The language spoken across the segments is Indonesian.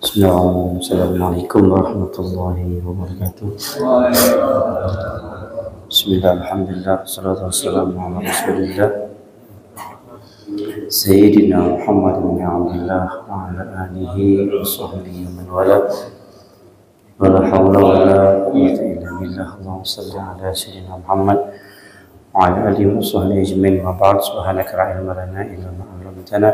Assalamualaikum warahmatullahi wabarakatuh. Bismillah, alhamdulillah, salatu wassalamu ala rasulillah Sayyidina Muhammad bin Abdullah wa ala alihi wa sahbihi wa man wala wa la hawla wa la quwwata illa billah. Allahumma salli ala Sayyidina Muhammad wa ala alihi wa sahbihi ajma'in. Wa ba'd, subhanaka la ilma lana illa ma 'allamtana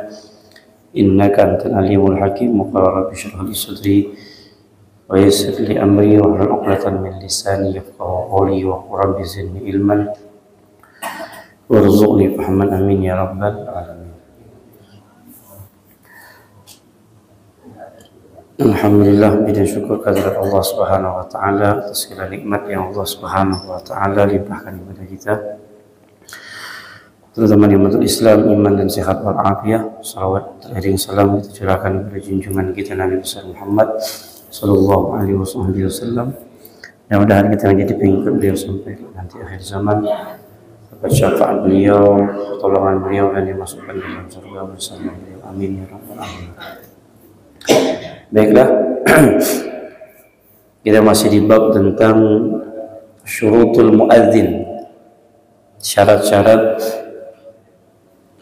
innaka antal alimul hakim. Rabbi shrah li sadri wa yassir li amri wa hlul 'uqdatam min lisani yafqahu qawli wa rabbi zidni ilman warzuqni fahman, amin ya rabbal alamin. Alhamdulillah, puji dan syukur kehadirat Allah Subhanahu wa taala atas segala nikmat yang Allah Subhanahu wa taala limpahkan kepada kita. Teman-teman yang betul Islam, iman dan sehat walafiat. Salawat teriring salam kita curahkan kepada junjungan kita Nabi besar Muhammad sallallahu alaihi wasallam. Mudah-mudahan kita menjadi pengikut beliau sampai nanti akhir zaman. Dapat syafaat beliau, pertolongan beliau, dan dimasukkan ke dalam surga bersama beliau. Amin ya rabbal alamin. Baiklah, kita masih di bab tentang syurutul muadzin, syarat-syarat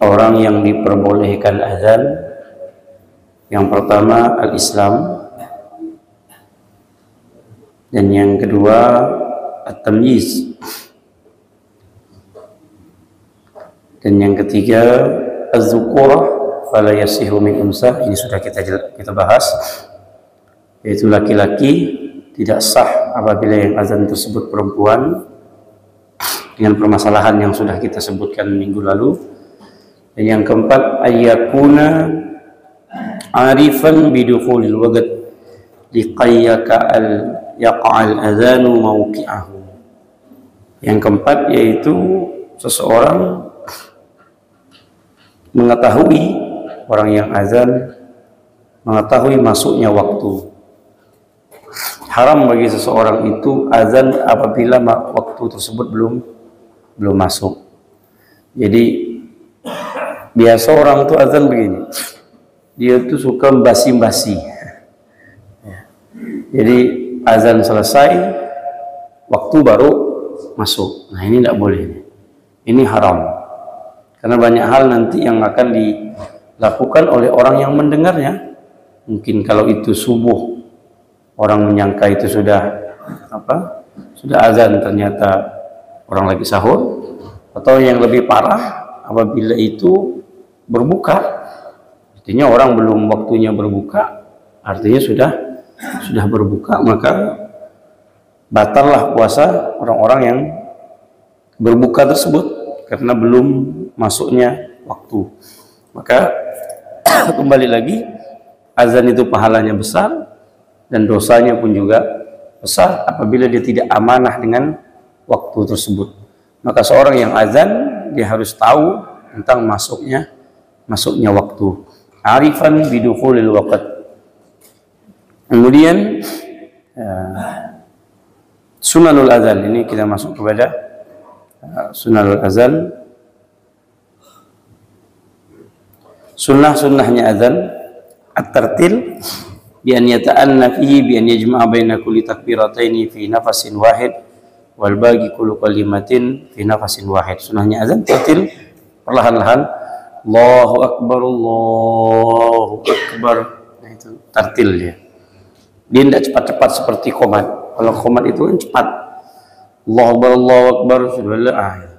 orang yang diperbolehkan azan. Yang pertama al-Islam, dan yang kedua at-tamyiz, dan yang ketiga az-zukurah fala yasihu min unsa. Ini sudah kita bahas, yaitu laki-laki tidak sah apabila yang azan tersebut perempuan, dengan permasalahan yang sudah kita sebutkan minggu lalu. Dan yang keempat ayyakuna arifan bidukhulil waqt yaqa'al adzanu mawqi'ahu. Yang keempat yaitu seseorang mengetahui, orang yang azan mengetahui masuknya waktu. Haram bagi seseorang itu azan apabila waktu tersebut belum masuk. Jadi biasa orang tuh azan begini, dia tuh suka basi-basi. Jadi azan selesai, waktu baru masuk. Nah ini tidak boleh, ini haram. Karena banyak hal nanti yang akan dilakukan oleh orang yang mendengarnya. Mungkin kalau itu subuh, orang menyangka itu sudah azan, ternyata orang lagi sahur. Atau yang lebih parah, apabila itu berbuka, artinya orang belum waktunya berbuka, artinya sudah berbuka, maka batallah puasa orang-orang yang berbuka tersebut karena belum masuknya waktu. Maka kembali lagi, azan itu pahalanya besar dan dosanya pun juga besar apabila dia tidak amanah dengan waktu tersebut. Maka seorang yang azan, dia harus tahu tentang masuknya waktu. Arifan bidukhulil waqt. Kemudian sunanul azan, ini kita masuk kepada sunanul azan. Sunnahnya azan at-tartil bi an yata'anna fihi bi an yajma'a baina kulli takbirataini fi nafasin wahid wal baqi kullu kalimatin fi nafasin wahid. Sunnahnya azan tartil, perlahan-lahan, Allahu Akbar, Allahu Akbar. Nah, itu tartil dia. Dia tidak cepat-cepat seperti qomat. Kalau qomat itu kan cepat. Allahu Akbar, Allahu Akbar, subhanallah.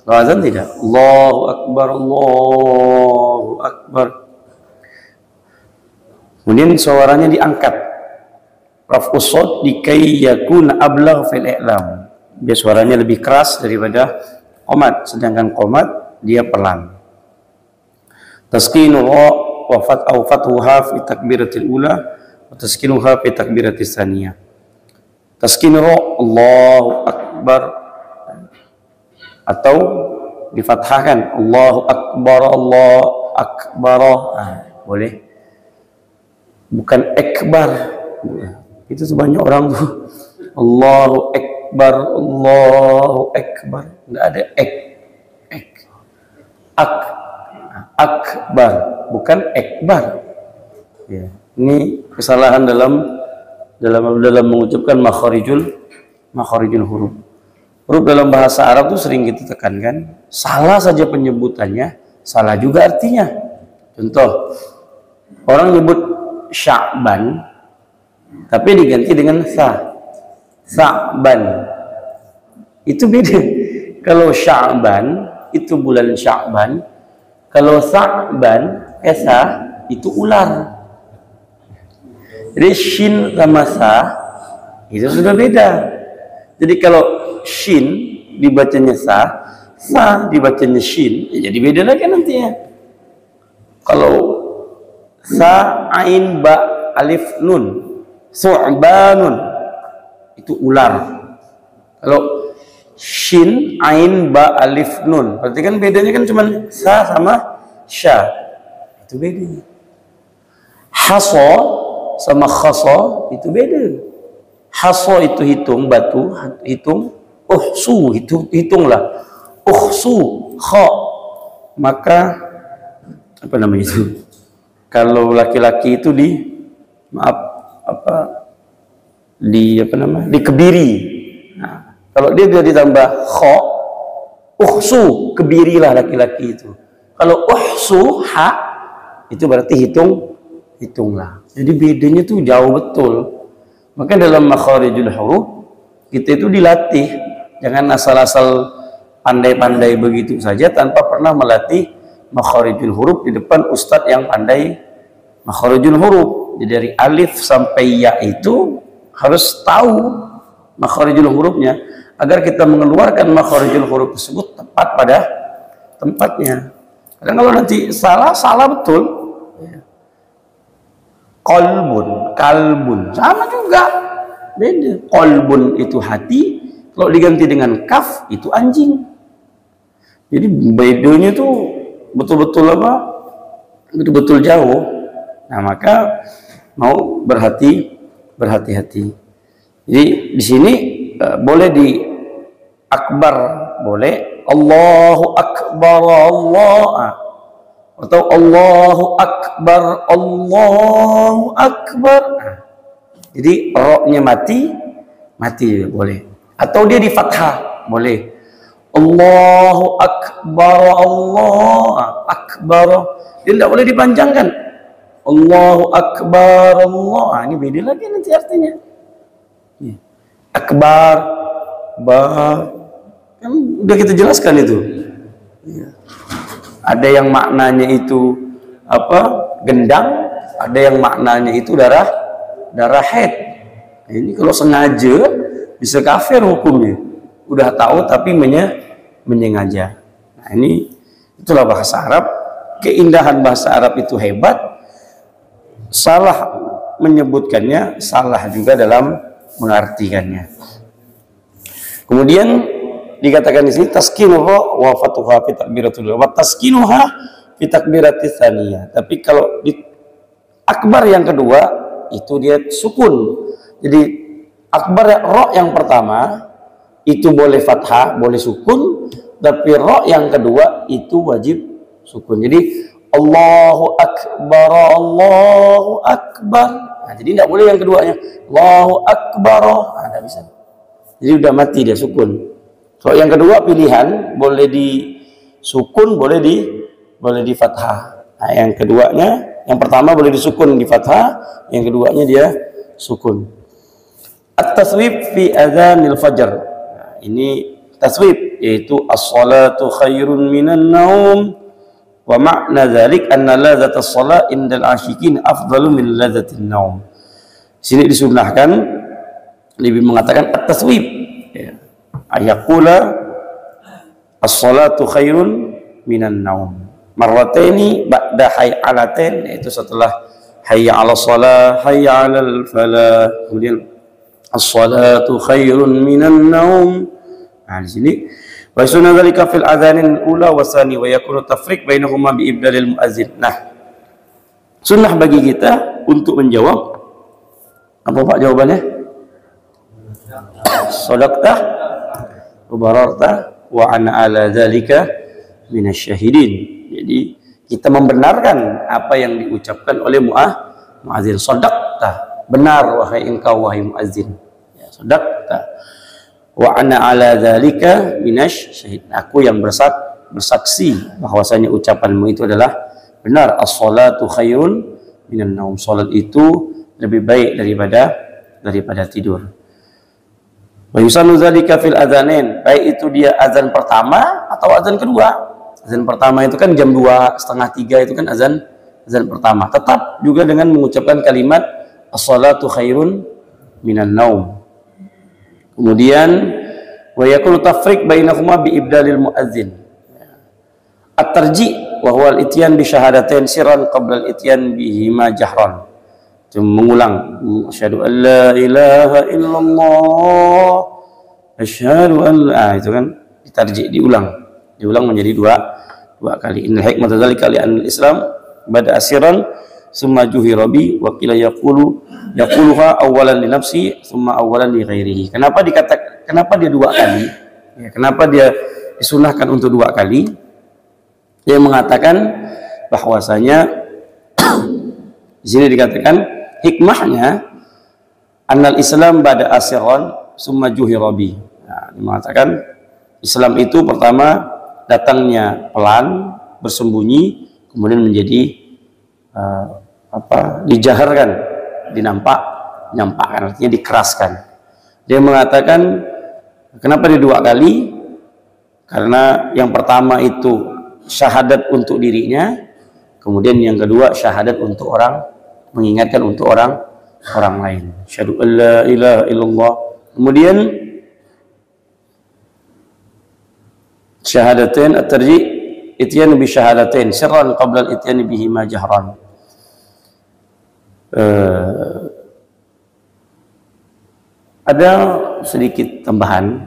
Kalau azan tidak. Allahu Akbar, Allahu Akbar. Kemudian suaranya diangkat. Raf'us shaut likai yakuna ablagh fil i'lam. Dia suaranya lebih keras daripada qomat, sedangkan qomat dia pelan. Taskinu ra wa fathuha fi takbiratil ula wa taskinuha fi takbiratis tsaniyah. Taskinu ra Allahu Akbar, atau difathahkan Allahu Akbar, Allahu Akbar. Boleh. Bukan akbar. Itu sebanyak orang tuh Allahu Akbar, Allahu Akbar. Enggak ada ak. akbar, bukan ekbar. Ya, ini kesalahan dalam mengucapkan makharijul huruf. Huruf dalam bahasa Arab tuh sering kita tekankan, salah saja penyebutannya, salah juga artinya. Contoh, orang nyebut Sya'ban tapi diganti dengan Sa'ban. Itu beda. Kalau Sya'ban itu bulan Sya'ban, kalau Sa'ban itu ular. Jadi shin sama sa itu sudah beda. Jadi kalau shin dibacanya sa dibacanya shin, ya jadi beda lagi nantinya. Kalau sa ain ba alif nun, su'banun, itu ular. Kalau shin ain ba alif nun, berarti kan bedanya kan cuma sa sama sya. Itu bedanya. Haso sama khaso itu beda. Haso itu hitung batu, hitung. Uhsu hitunglah. Uhsu kha. Maka apa namanya itu? Kalau laki-laki itu dikebiri. Nah, kalau dia sudah ditambah kha, uhsu, kebirilah laki-laki itu. Kalau uhsu ha, itu berarti hitunglah. Jadi bedanya tuh jauh betul. Maka dalam makharijul huruf kita itu dilatih, jangan asal-asal pandai-pandai begitu saja tanpa pernah melatih makharijul huruf di depan ustadz yang pandai makharijul huruf. Jadi dari alif sampai ya itu harus tahu makharijul hurufnya agar kita mengeluarkan makharijul huruf tersebut tepat pada tempatnya. Karena kalau nanti salah betul. Kalbun sama juga beda. Qalbun itu hati, kalau diganti dengan kaf itu anjing. Jadi bedanya tuh betul-betul betul-betul jauh. Nah, maka mau berhati-hati. Jadi di sini boleh di akbar, boleh Allahu akbar Allah, atau Allahu akbar Allahu akbar. Jadi ro-nya mati boleh, atau dia di fathah boleh. Allahu akbar Allah akbar, dia tidak boleh dipanjangkan. Allahu akbar Allah, ini beda lagi nanti artinya. Akbar kan udah kita jelaskan itu. Ada yang maknanya itu gendang, ada yang maknanya itu darah haid. Nah, ini kalau sengaja bisa kafir hukumnya. Udah tahu tapi menyengaja. Nah, itulah bahasa Arab. Keindahan bahasa Arab itu hebat. Salah menyebutkannya, salah juga dalam mengartikannya. Kemudian dikatakan di sini taskinuha wa fatuha fi takbiratul ula wa taskinuha fi takbiratis tsaniyah. Tapi kalau di akbar yang kedua itu dia sukun. Jadi akbar ro yang pertama itu boleh fathah, boleh sukun, tapi ro yang kedua itu wajib sukun. Jadi Allahu akbar Allahu akbar. Nah, jadi tidak boleh yang keduanya Allahu akbar. Nah, tidak bisa. Jadi udah mati dia sukun. So yang kedua pilihan boleh di sukun, boleh di fathah. Nah, yang keduanya, yang pertama boleh disukun di fathah, yang keduanya dia sukun. At-taswib fi adzanil fajr. Nah, ini taswib yaitu as-salatu khairun minan naum wa ma'na dzalik anna ladzatas shalah indal asyikin afdalu min ladzatin naum. Sini disunnahkan lebih mengatakan at-taswib, ya. Ayakula as-salatu khairun minan naum marrataini ba'da hay'alatain, yaitu setelah hayya 'ala shalah hayya 'alal falah, kemudian as-salatu khairun minan naum. Nah, di sini wa sunna dzalika fil adzanin ula wa tsani wa yakunu tafriq bainahuma bi ibdalil muazzin. Nah, sunnah bagi kita untuk menjawab apa Pak jawabannya? Shadaqta Ubararta wa ana ala dzalika minasyahidin. Jadi kita membenarkan apa yang diucapkan oleh muadzin. Shadaqta, benar wahai engkau wahai muadzin. Ya, shadaqta. Wa ana ala dzalika syahid. Aku yang bersaksi bahwasanya ucapanmu itu adalah benar. As-shalatu khairun minan naum. Salat itu lebih baik daripada tidur. Wa yusanu dzalika fil adzanain, baik itu dia azan pertama atau azan kedua. Azan pertama itu kan jam 2:30, 3 itu kan azan pertama. Tetap juga dengan mengucapkan kalimat as-shalatu khairun minan naum. Kemudian wa yakunu tafriq bainahuma bi ibdalil muadzin. At-tarji wa huwa al-ityan bi syahadatain sirran qabla al-ityan bihima jahran. Mengulang asyhadu an la ilaha illallah asyhadu an la, itu kan ditarji, diulang menjadi dua kali. Innal hikmata dzalika li anil islam bada asiran summa juhira bi wa qila yaquluha awalan li nafsi summa awalan li ghairihi. Kenapa dia dua kali? Ya, kenapa dia disunahkan untuk dua kali? Dia mengatakan bahwasanya di sini dikatakan hikmahnya annal Islam bada asiran summa juhira bi. Nah, dia mengatakan Islam itu pertama datangnya pelan, bersembunyi, kemudian menjadi dijaharkan, dinampakkan, artinya dikeraskan. Dia mengatakan kenapa dia dua kali? Karena yang pertama itu syahadat untuk dirinya, kemudian yang kedua syahadat untuk orang, mengingatkan untuk orang lain. Asyhadu an la ilaha illallah. Kemudian syahadatain at-tarji ityan bi syahadatain sirran qabla al-ityan bihima jahran. Ada sedikit tambahan.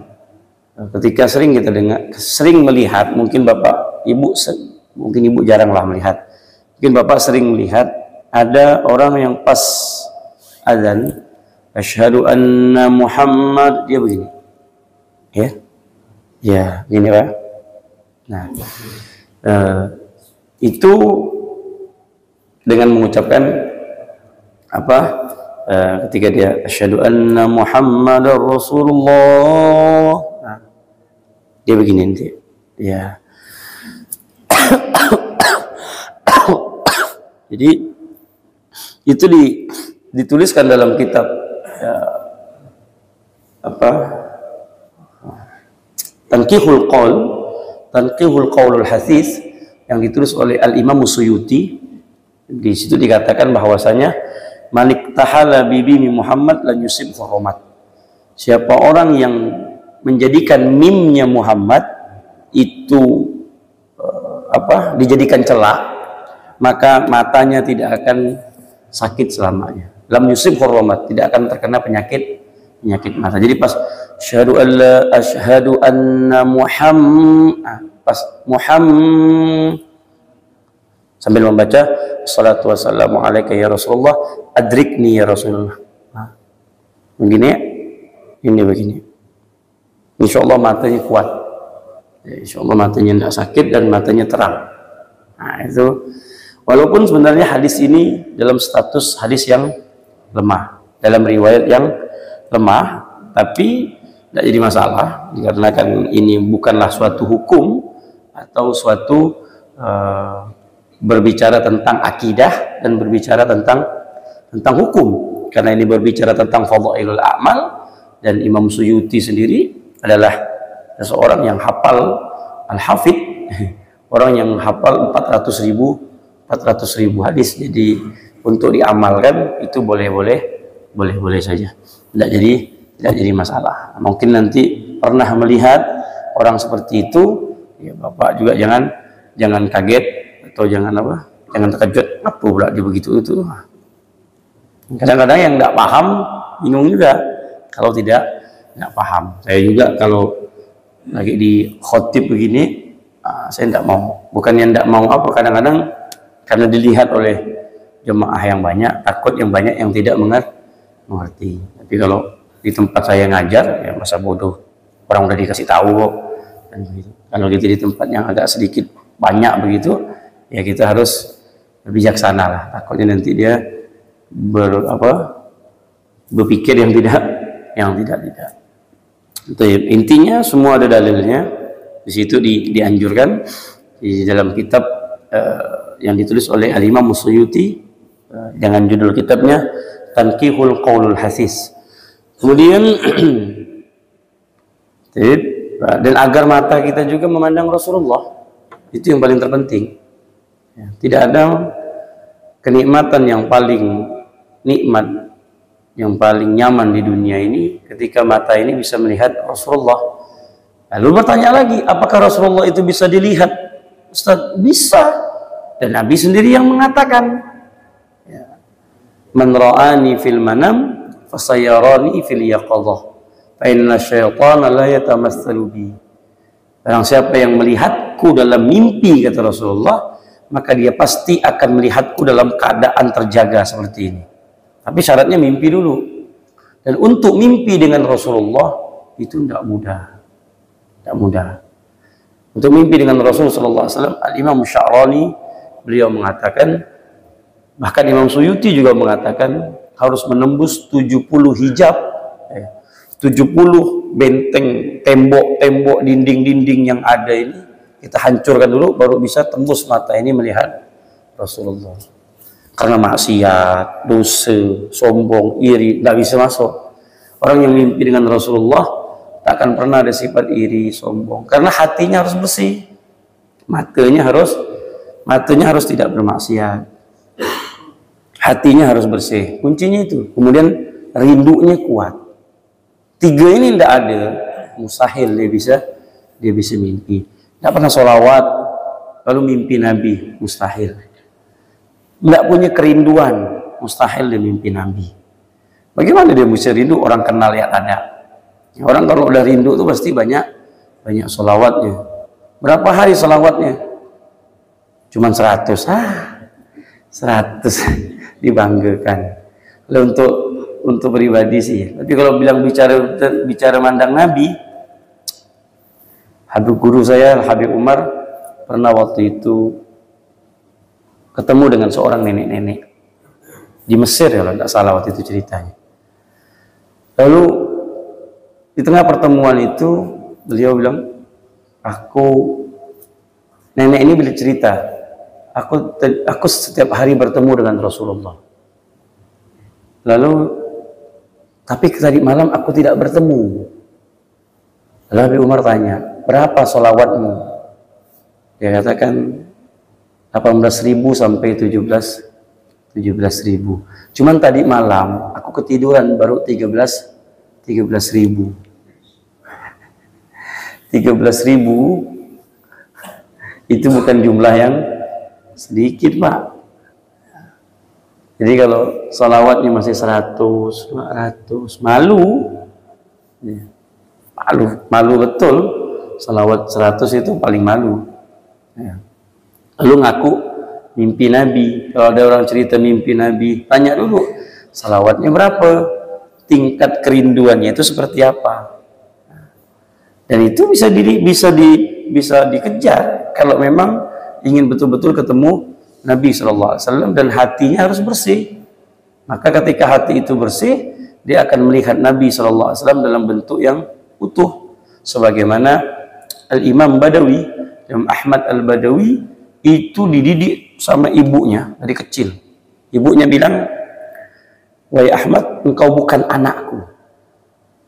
Ketika sering kita dengar, sering melihat, mungkin Bapak Ibu jaranglah melihat. Mungkin Bapak sering melihat ada orang yang pas azan asyhadu anna Muhammad, dia begini. Ya, gini Pak. Nah, itu dengan mengucapkan ketika dia asyhadu anna Muhammadar Rasulullah. Nah, dia begini nanti. Ya. Jadi itu dituliskan dalam kitab Tanqihul Qaulul Hasis yang ditulis oleh Al-Imam Suyuti. Di situ dikatakan bahwasanya manik tahala bibi Muhammad lan yusib hurmat. Siapa orang yang menjadikan mimnya Muhammad itu dijadikan celah, maka matanya tidak akan sakit selamanya. Lam yusib hurmat, tidak akan terkena penyakit mata. Jadi pas asyhadu anna Muhammad, pas Muhammad sambil membaca salatu wassalamu alaika ya Rasulullah adrikni ya Rasulullah. Begini, begini. Insyaallah matanya kuat. Insyaallah matanya tidak sakit dan matanya terang. Nah, itu walaupun sebenarnya hadis ini dalam status hadis yang lemah, dalam riwayat yang lemah, tapi tidak jadi masalah dikarenakan ini bukanlah suatu hukum atau suatu berbicara tentang akidah dan berbicara tentang hukum, karena ini berbicara tentang fadhailul a'mal, dan Imam Suyuti sendiri adalah seseorang yang hafal al-hafid, orang yang hafal 400.000 hadis. Jadi untuk diamalkan itu boleh saja, tidak jadi masalah. Mungkin nanti pernah melihat orang seperti itu, ya Bapak juga jangan kaget atau jangan terkejut, apa pula dia begitu itu. Kadang-kadang yang tidak paham bingung juga kalau tidak paham. Saya juga kalau lagi di khotib begini, saya tidak mau, bukannya tidak mau kadang-kadang karena dilihat oleh jemaah yang banyak, takut yang banyak yang tidak mengerti. Tapi kalau di tempat saya ngajar, ya masa bodoh, orang udah dikasih tahu kok. Kalau gitu di tempat yang agak sedikit banyak begitu, ya kita harus bijaksana lah. Takutnya nanti dia berpikir yang tidak. Itu intinya semua ada dalilnya. Di situ dianjurkan di dalam kitab yang ditulis oleh Al-Imam Suyuti dengan judul kitabnya Tanqihul Qaulul Hasis. Kemudian dan agar mata kita juga memandang Rasulullah, itu yang paling terpenting. Tidak ada kenikmatan yang paling nikmat, yang paling nyaman di dunia ini ketika mata ini bisa melihat Rasulullah. Lalu bertanya lagi, apakah Rasulullah itu bisa dilihat? Ustaz, bisa. Dan Nabi sendiri yang mengatakan, man ra'ani fil manam fasayarani fil yaqadhah fa inna syaitana la yatamassalu bi. Barang siapa yang melihatku dalam mimpi, kata Rasulullah, maka dia pasti akan melihatku dalam keadaan terjaga seperti ini. Tapi syaratnya mimpi dulu. Dan untuk mimpi dengan Rasulullah itu tidak mudah. Tidak mudah. Untuk mimpi dengan Rasulullah SAW, Al-Imam Sya'rani beliau mengatakan, bahkan Imam Suyuti juga mengatakan harus menembus 70 hijab, 70 benteng, tembok-tembok, dinding-dinding yang ada ini kita hancurkan dulu, baru bisa tembus mata ini melihat Rasulullah. Karena maksiat, dosa, sombong, iri, tidak bisa masuk. Orang yang mimpi dengan Rasulullah tak akan pernah ada sifat iri, sombong. Karena hatinya harus bersih, matanya harus tidak bermaksiat, hatinya harus bersih. Kuncinya itu. Kemudian rindunya kuat. 3 ini tidak ada, mustahil dia bisa mimpi. Tidak pernah sholawat lalu mimpi Nabi, mustahil. Tidak punya kerinduan, mustahil dia mimpi Nabi. Bagaimana dia bisa rindu orang kenal yang ada? Orang kalau udah rindu itu pasti banyak sholawatnya. Berapa hari sholawatnya? Cuman 100. 100 dibanggakan. Lalu untuk pribadi sih. Tapi kalau bilang bicara mandang Nabi, Habib guru saya Habib Umar pernah waktu itu ketemu dengan seorang nenek-nenek di Mesir, ya kalau tidak salah waktu itu ceritanya. Lalu di tengah pertemuan itu beliau bilang, nenek ini bila cerita, aku setiap hari bertemu dengan Rasulullah. Lalu tapi tadi malam aku tidak bertemu. Lalu Habib Umar tanya, berapa sholawatmu? Dia katakan 18.000 sampai 17.000. Cuman tadi malam aku ketiduran baru 13.000. 13.000 itu bukan jumlah yang sedikit, Pak. Jadi kalau sholawatnya masih 100, 200, malu betul. Sholawat 100 itu paling malu. Lalu ngaku mimpi Nabi. Kalau ada orang cerita mimpi Nabi, tanya dulu salawatnya berapa, tingkat kerinduannya itu seperti apa. Dan itu bisa dikejar kalau memang ingin betul-betul ketemu Nabi SAW dan hatinya harus bersih. Maka ketika hati itu bersih, dia akan melihat Nabi SAW dalam bentuk yang utuh. Sebagaimana Al-Imam Badawi, Imam Ahmad Al-Badawi, itu dididik sama ibunya dari kecil. Ibunya bilang, wahai Ahmad, engkau bukan anakku.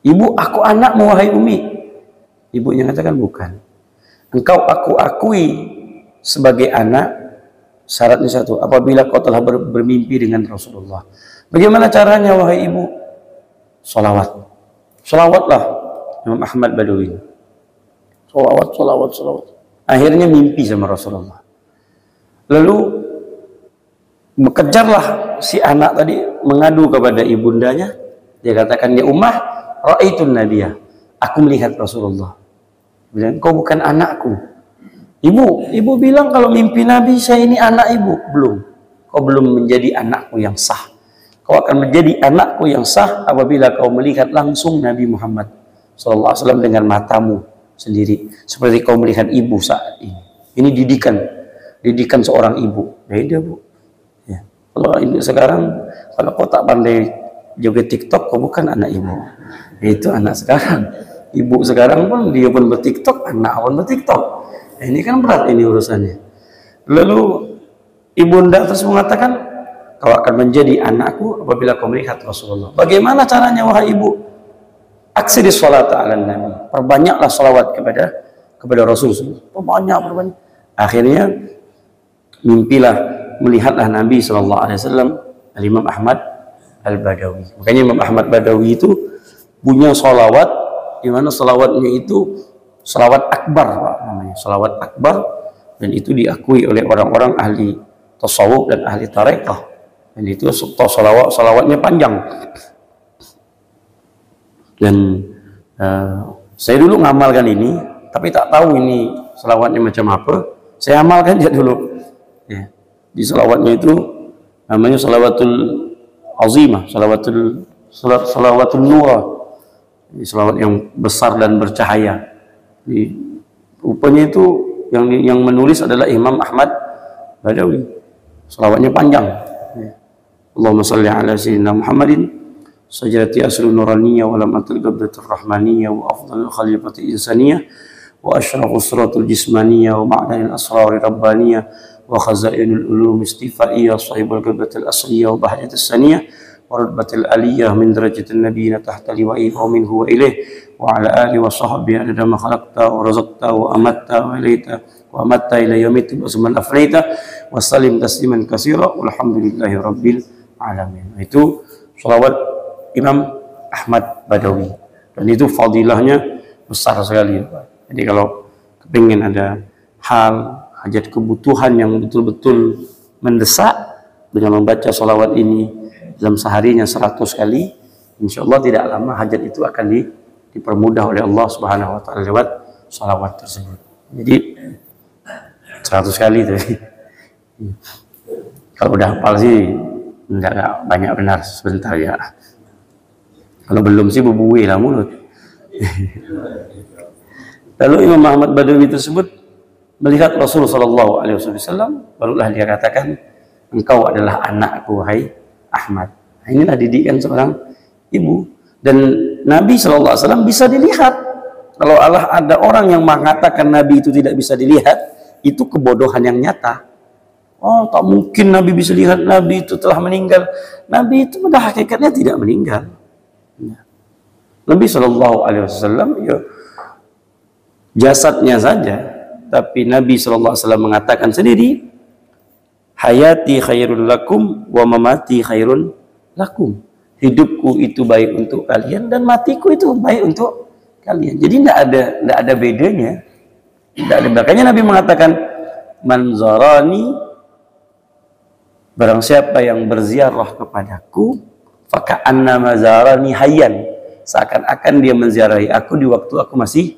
Ibu, aku anakmu wahai Umi. Ibunya katakan bukan. Engkau aku akui sebagai anak, syaratnya satu, apabila kau telah bermimpi dengan Rasulullah. Bagaimana caranya wahai ibu? Sholawat. Sholawatlah Imam Ahmad Badawi. Sholawat. Akhirnya mimpi sama Rasulullah. Lalu kejarlah si anak tadi mengadu kepada ibundanya. Dia katakan, ya Ummah, ra'aitun nabiyah. Aku melihat Rasulullah. Bilang, kau bukan anakku. Ibu bilang kalau mimpi Nabi saya ini anak ibu. Belum. Kau belum menjadi anakku yang sah. Kau akan menjadi anakku yang sah apabila kau melihat langsung Nabi Muhammad SAW dengan matamu sendiri. Seperti kau melihat ibu saat ini. Ini didikan didikan seorang ibu. Beda, Bu. Ya. Kalau ibu sekarang, kalau kau tak pandai joget TikTok, kau bukan anak ibu. Itu anak sekarang. Ibu sekarang pun dia pun ber-TikTok, anak pun ber-TikTok. Ini kan berat ini urusannya. Lalu ibunda terus mengatakan, kau akan menjadi anakku apabila kau melihat Rasulullah. Bagaimana caranya wahai ibu? Aksiri sholata ala nabi. Perbanyaklah sholawat kepada Rasulullah. Perbanyak. Akhirnya mimpilah, melihatlah Nabi SAW, Imam Ahmad Al-Badawi. Makanya Imam Ahmad Badawi itu punya sholawat, di mana sholawatnya itu sholawat akbar, Pak, namanya sholawat akbar, dan itu diakui oleh orang-orang ahli tasawuf dan ahli tarekah. Dan itu sholawatnya panjang. Dan saya dulu ngamalkan ini, tapi tak tahu ini sholawatnya macam apa. Saya amalkan aja dulu. Ya. Di sholawatnya itu namanya sholawatul azimah, sholawatul nura, sholawat yang besar dan bercahaya. Rupanya itu yang menulis adalah Imam Ahmad Badawi. Sholawatnya panjang. Ya. Allahumma salli ala sayyidina Muhammadin sajrati asrul nuraniyah wa lamatul qabdatul rahmaniyah wa afdalul khalifati insaniyah wa asyrafus suratul jismaniyah wa ma'danil asrari rabbaniyah wa khazainul ulum istifaiyah sahibul qabdatul asliyah wa bahjatul saniyah wa rutbatul aliyah min darajatil nabiyina tahta liwa'i wa minhu wa ilaih wa ala alihi wa sahbihi adada ma khalaqta wa razaqta wa amatta wa ilaita wa amatta ila yaumil wa suman aflaita wa salim tasliman katsira walhamdulillahi rabbil alamin. Itu sholawat Imam Ahmad Badawi, dan itu fadilahnya besar sekali. Jadi kalau kepingin ada hal, hajat, kebutuhan yang betul-betul mendesak, dengan membaca sholawat ini dalam seharinya 100 kali, insya Allah tidak lama hajat itu akan dipermudah oleh Allah Subhanahu wa Ta'ala lewat sholawat tersebut. Jadi 100 kali tadi. Kalau udah hafal sih enggak banyak, benar sebentar ya. Kalau belum sih berbuih lah mulut. Lalu Imam Ahmad Badawi tersebut melihat Rasulullah SAW, barulah dia katakan, engkau adalah anakku, hai Ahmad. Nah, inilah didikan seorang ibu. Dan Nabi SAW bisa dilihat. Kalau ada orang yang mengatakan Nabi itu tidak bisa dilihat, itu kebodohan yang nyata. Oh, tak mungkin Nabi bisa lihat, Nabi itu telah meninggal. Nabi itu pada hakikatnya tidak meninggal. Nabi SAW ya, jasadnya saja, tapi Nabi SAW mengatakan sendiri, hayati khairun lakum wa mamati khairun lakum. Hidupku itu baik untuk kalian dan matiku itu baik untuk kalian. Jadi tidak ada bedanya. Tidak ada. Makanya Nabi mengatakan, man zarani, barang siapa yang berziarah kepadaku, faka'annama zarani hayyan, seakan-akan dia menziarahi aku di waktu aku masih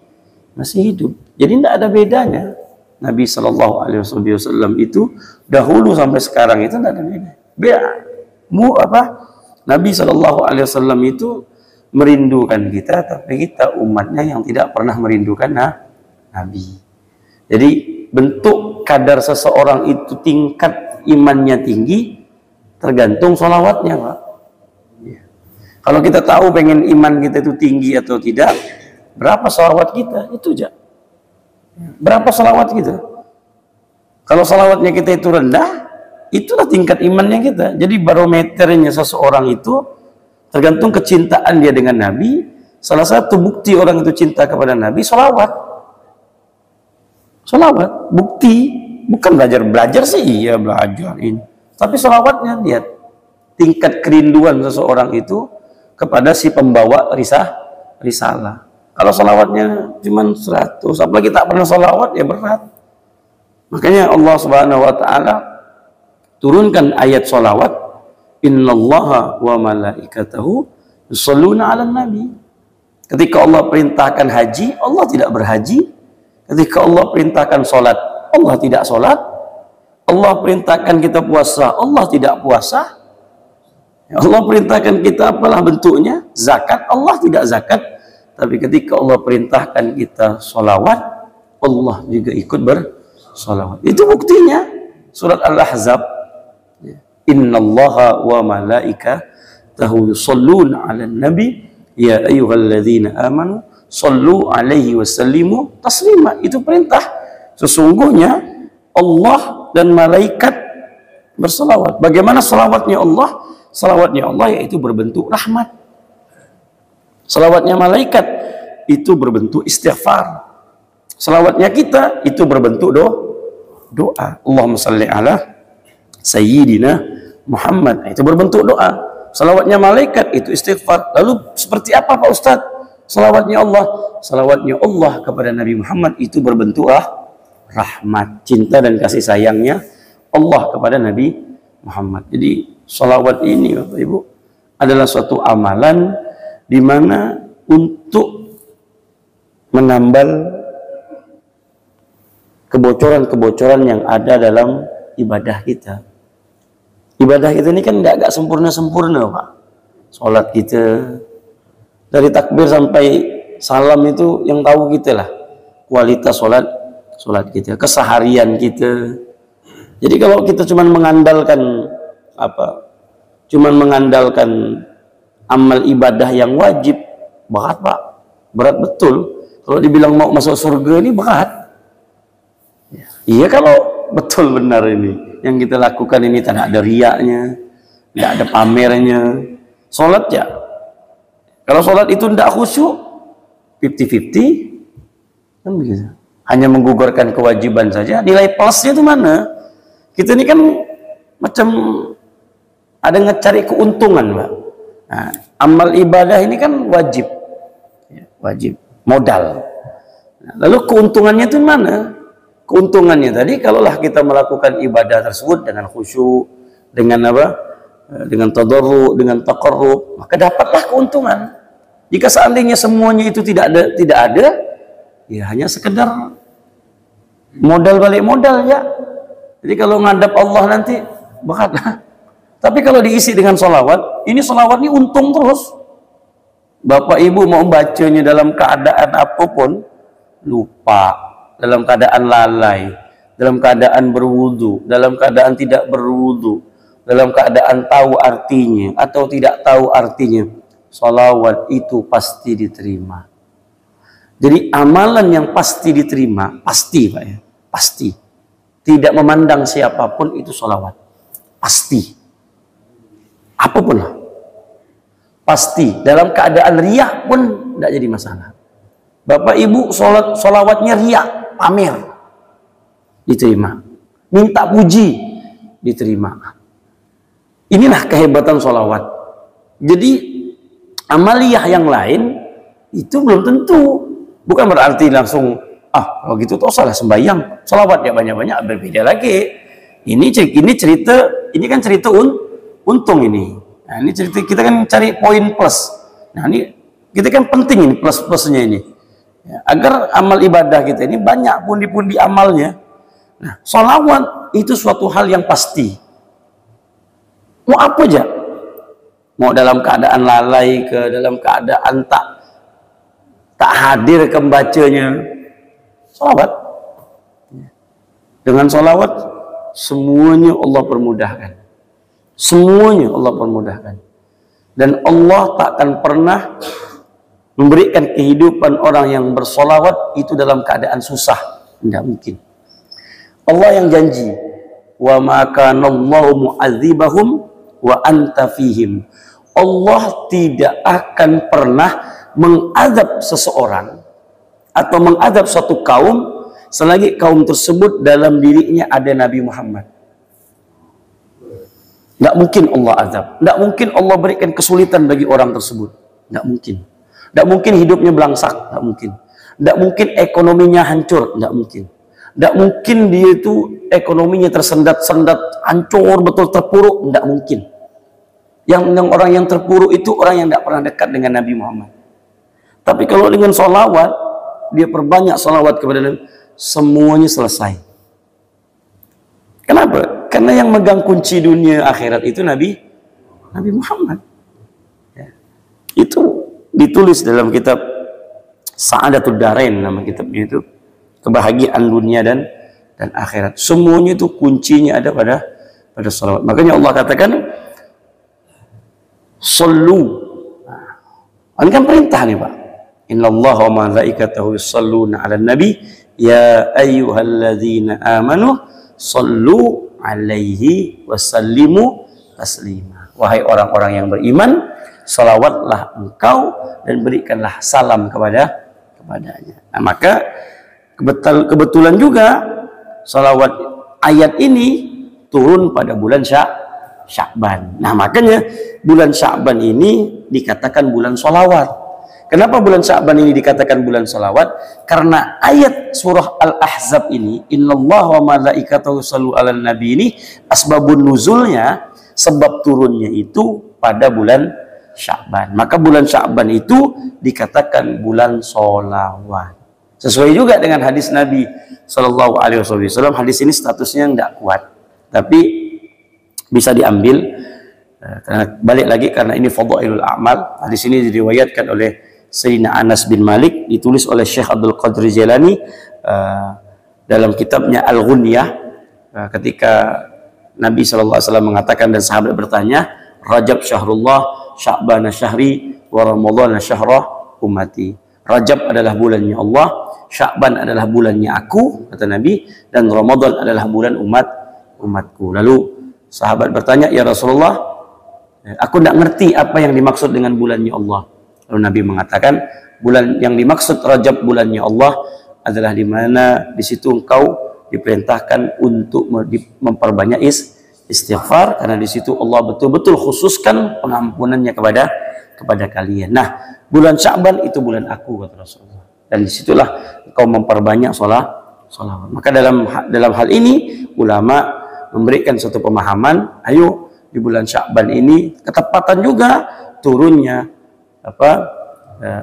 hidup. Jadi tidak ada bedanya. Nabi SAW itu dahulu sampai sekarang itu tidak ada beda. Nabi SAW itu merindukan kita, tapi kita umatnya yang tidak pernah merindukan Nabi. Jadi bentuk kadar seseorang itu, tingkat imannya tinggi, tergantung sholawatnya, Pak. Kalau kita tahu pengen iman kita itu tinggi atau tidak, berapa sholawat kita, itu aja. Berapa sholawat kita. Kalau sholawatnya kita itu rendah, itulah tingkat imannya kita. Jadi barometernya seseorang itu tergantung kecintaan dia dengan Nabi. Salah satu bukti orang itu cinta kepada Nabi, sholawat. Sholawat, bukti. Bukan belajar sih, iya belajar ini. Tapi sholawatnya, lihat tingkat kerinduan seseorang itu kepada si pembawa risalah. Kalau sholawatnya cuma 100, apalagi tak pernah sholawat, ya berat. Makanya Allah Subhanahu wa Ta'ala turunkan ayat sholawat, innallaha wa malaikatahu yusholluna 'alan nabi. Ketika Allah perintahkan haji, Allah tidak berhaji. Ketika Allah perintahkan sholat, Allah tidak sholat. Allah perintahkan kita puasa, Allah tidak puasa. Allah perintahkan kita apalah bentuknya, zakat, Allah tidak zakat. Tapi ketika Allah perintahkan kita sholawat, Allah juga ikut bersolawat. Itu buktinya. surat Al-Ahzab, innallaha wa malaikatahu yusholluna 'alan nabi ya ayyuhalladzina amanu shollu 'alaihi wasallimu taslima. Itu perintah. Sesungguhnya Allah dan malaikat berselawat. Bagaimana selawatnya Allah? Selawatnya Allah yaitu berbentuk rahmat. Selawatnya malaikat itu berbentuk istighfar. Selawatnya kita itu berbentuk doa. Allahumma salli ala sayyidina Muhammad, itu berbentuk doa. Selawatnya malaikat itu istighfar. Lalu seperti apa Pak Ustaz selawatnya Allah? Selawatnya Allah kepada Nabi Muhammad itu berbentuk rahmat, cinta dan kasih sayangnya Allah kepada Nabi Muhammad. Jadi selawat ini Bapak Ibu adalah suatu amalan di mana untuk menambal kebocoran-kebocoran yang ada dalam ibadah kita. Ibadah kita ini kan agak sempurna-sempurna Pak. Sholat kita dari takbir sampai salam itu yang tahu kita lah. Kualitas sholat kita, keseharian kita. Jadi kalau kita cuma mengandalkan amal ibadah yang wajib, berat Pak, berat betul. Kalau dibilang mau masuk surga ini berat. Iya kalau betul benar ini yang kita lakukan ini tidak ada riaknya, tidak ada pamernya. Sholat ya, kalau sholat itu tidak khusyuk, 50-50 kan begitu. Hanya menggugurkan kewajiban saja, nilai plusnya itu mana? Kita ini kan macam ada ngecari keuntungan Pak. Nah, amal ibadah ini kan wajib, modal. Nah, lalu keuntungannya itu mana? Keuntungannya tadi, kalaulah kita melakukan ibadah tersebut dengan khusyuk, dengan dengan tadarru, dengan taqarrub, maka dapatlah keuntungan. Jika seandainya semuanya itu tidak ada, ya hanya sekedar modal balik modal ya. Jadi kalau ngadap Allah nanti beratlah. Tapi kalau diisi dengan sholawat, ini sholawat ini untung terus. Bapak Ibu mau bacanya dalam keadaan apapun, lupa, dalam keadaan lalai, dalam keadaan berwudu, dalam keadaan tidak berwudu, dalam keadaan tahu artinya atau tidak tahu artinya, sholawat itu pasti diterima. Jadi amalan yang pasti diterima, pasti Pak ya, pasti. Tidak memandang siapapun itu sholawat, pasti. Apapun lah, pasti. Dalam keadaan riya pun tidak jadi masalah. Bapak Ibu sholawatnya riya, pamer, diterima. Minta puji, diterima. Inilah kehebatan sholawat. Jadi amaliyah yang lain itu belum tentu. Bukan berarti langsung kalau gitu toh salah sembahyang, sholawat ya banyak-banyak, berbeda lagi. Ini cerita, ini kan cerita untung ini. Nah, ini cerita kita kan cari poin plus. Nah, ini kita kan penting ini plus-plusnya ini. Ya, agar amal ibadah kita ini banyak pundi-pundi amalnya. Nah, sholawat itu suatu hal yang pasti. Mau apa aja? Mau dalam keadaan lalai ke dalam keadaan tak hadir ke membacanya. Sholawat. Dengan sholawat semuanya Allah permudahkan. Semuanya Allah permudahkan. Dan Allah takkan pernah memberikan kehidupan orang yang bersolawat itu dalam keadaan susah. Tidak mungkin. Allah yang janji, wa ma kana Allahu mu'adzibahum wa anta fihim. Allah tidak akan pernah mengadab seseorang atau mengadab suatu kaum selagi kaum tersebut dalam dirinya ada Nabi Muhammad. Tidak mungkin Allah azab. Tidak mungkin Allah berikan kesulitan bagi orang tersebut. Tidak mungkin. Tidak mungkin hidupnya belangsak. Tidak mungkin. Tidak mungkin ekonominya hancur. Tidak mungkin. Tidak mungkin dia itu ekonominya tersendat-sendat, hancur, betul terpuruk. Tidak mungkin. Yang orang yang terpuruk itu orang yang tidak pernah dekat dengan Nabi Muhammad. Tapi kalau dengan sholawat, dia perbanyak sholawat kepada Nabi, semuanya selesai. Kenapa? Karena yang megang kunci dunia akhirat itu Nabi Muhammad. Ya. Itu ditulis dalam kitab Sa'adatul Darain, nama kitabnya itu, kebahagiaan dunia dan dan akhirat. Semuanya itu kuncinya ada pada salawat. Makanya Allah katakan sallu. Ini kan perintah nih Pak. Innallaha wa malaikatahu yusalluna 'alan nabi ya ayyuhalladzina amanu sallu 'alaihi wasallimu taslima. Wahai orang-orang yang beriman, salawatlah engkau dan berikanlah salam kepadanya. Nah, maka kebetulan juga salawat ayat ini turun pada bulan Sya'ban. Nah, makanya bulan Sya'ban ini dikatakan bulan salawat. Kenapa bulan Sya'ban ini dikatakan bulan salawat? Karena ayat surah Al-Ahzab ini, innallaha wa malaikatahu yushollu 'alan nabi, ini asbabun nuzulnya, sebab turunnya itu pada bulan Sya'ban. Maka bulan Sya'ban itu dikatakan bulan sholawat. Sesuai juga dengan hadis Nabi Shallallahu Alaihi Wasallam. Hadis ini statusnya tidak kuat, tapi bisa diambil. Balik lagi karena ini fadhailul a'mal. Hadis ini diriwayatkan oleh Sayyidina Anas bin Malik, ditulis oleh Syekh Abdul Qadir Jailani dalam kitabnya Al-Ghunyah, ketika Nabi Shallallahu Alaihi Wasallam mengatakan dan sahabat bertanya, Rajab syahrullah, Sya'ban syahri, wa Ramadhan syahrah ummati. Rajab adalah bulannya Allah, Sya'ban adalah bulannya aku, kata Nabi, dan Ramadan adalah bulan umatku. Lalu sahabat bertanya, ya Rasulullah, aku tidak ngerti apa yang dimaksud dengan bulannya Allah. Lalu Nabi mengatakan, bulan yang dimaksud Rajab bulannya Allah adalah di mana di situ engkau diperintahkan untuk memperbanyak istighfar, karena di situ Allah betul-betul khususkan pengampunannya kepada kalian. Nah, bulan Sya'ban itu bulan aku, kata Rasulullah. Dan disitulah engkau memperbanyak sholawat. Maka dalam hal ini ulama memberikan satu pemahaman, ayo di bulan Sya'ban ini ketepatan juga turunnya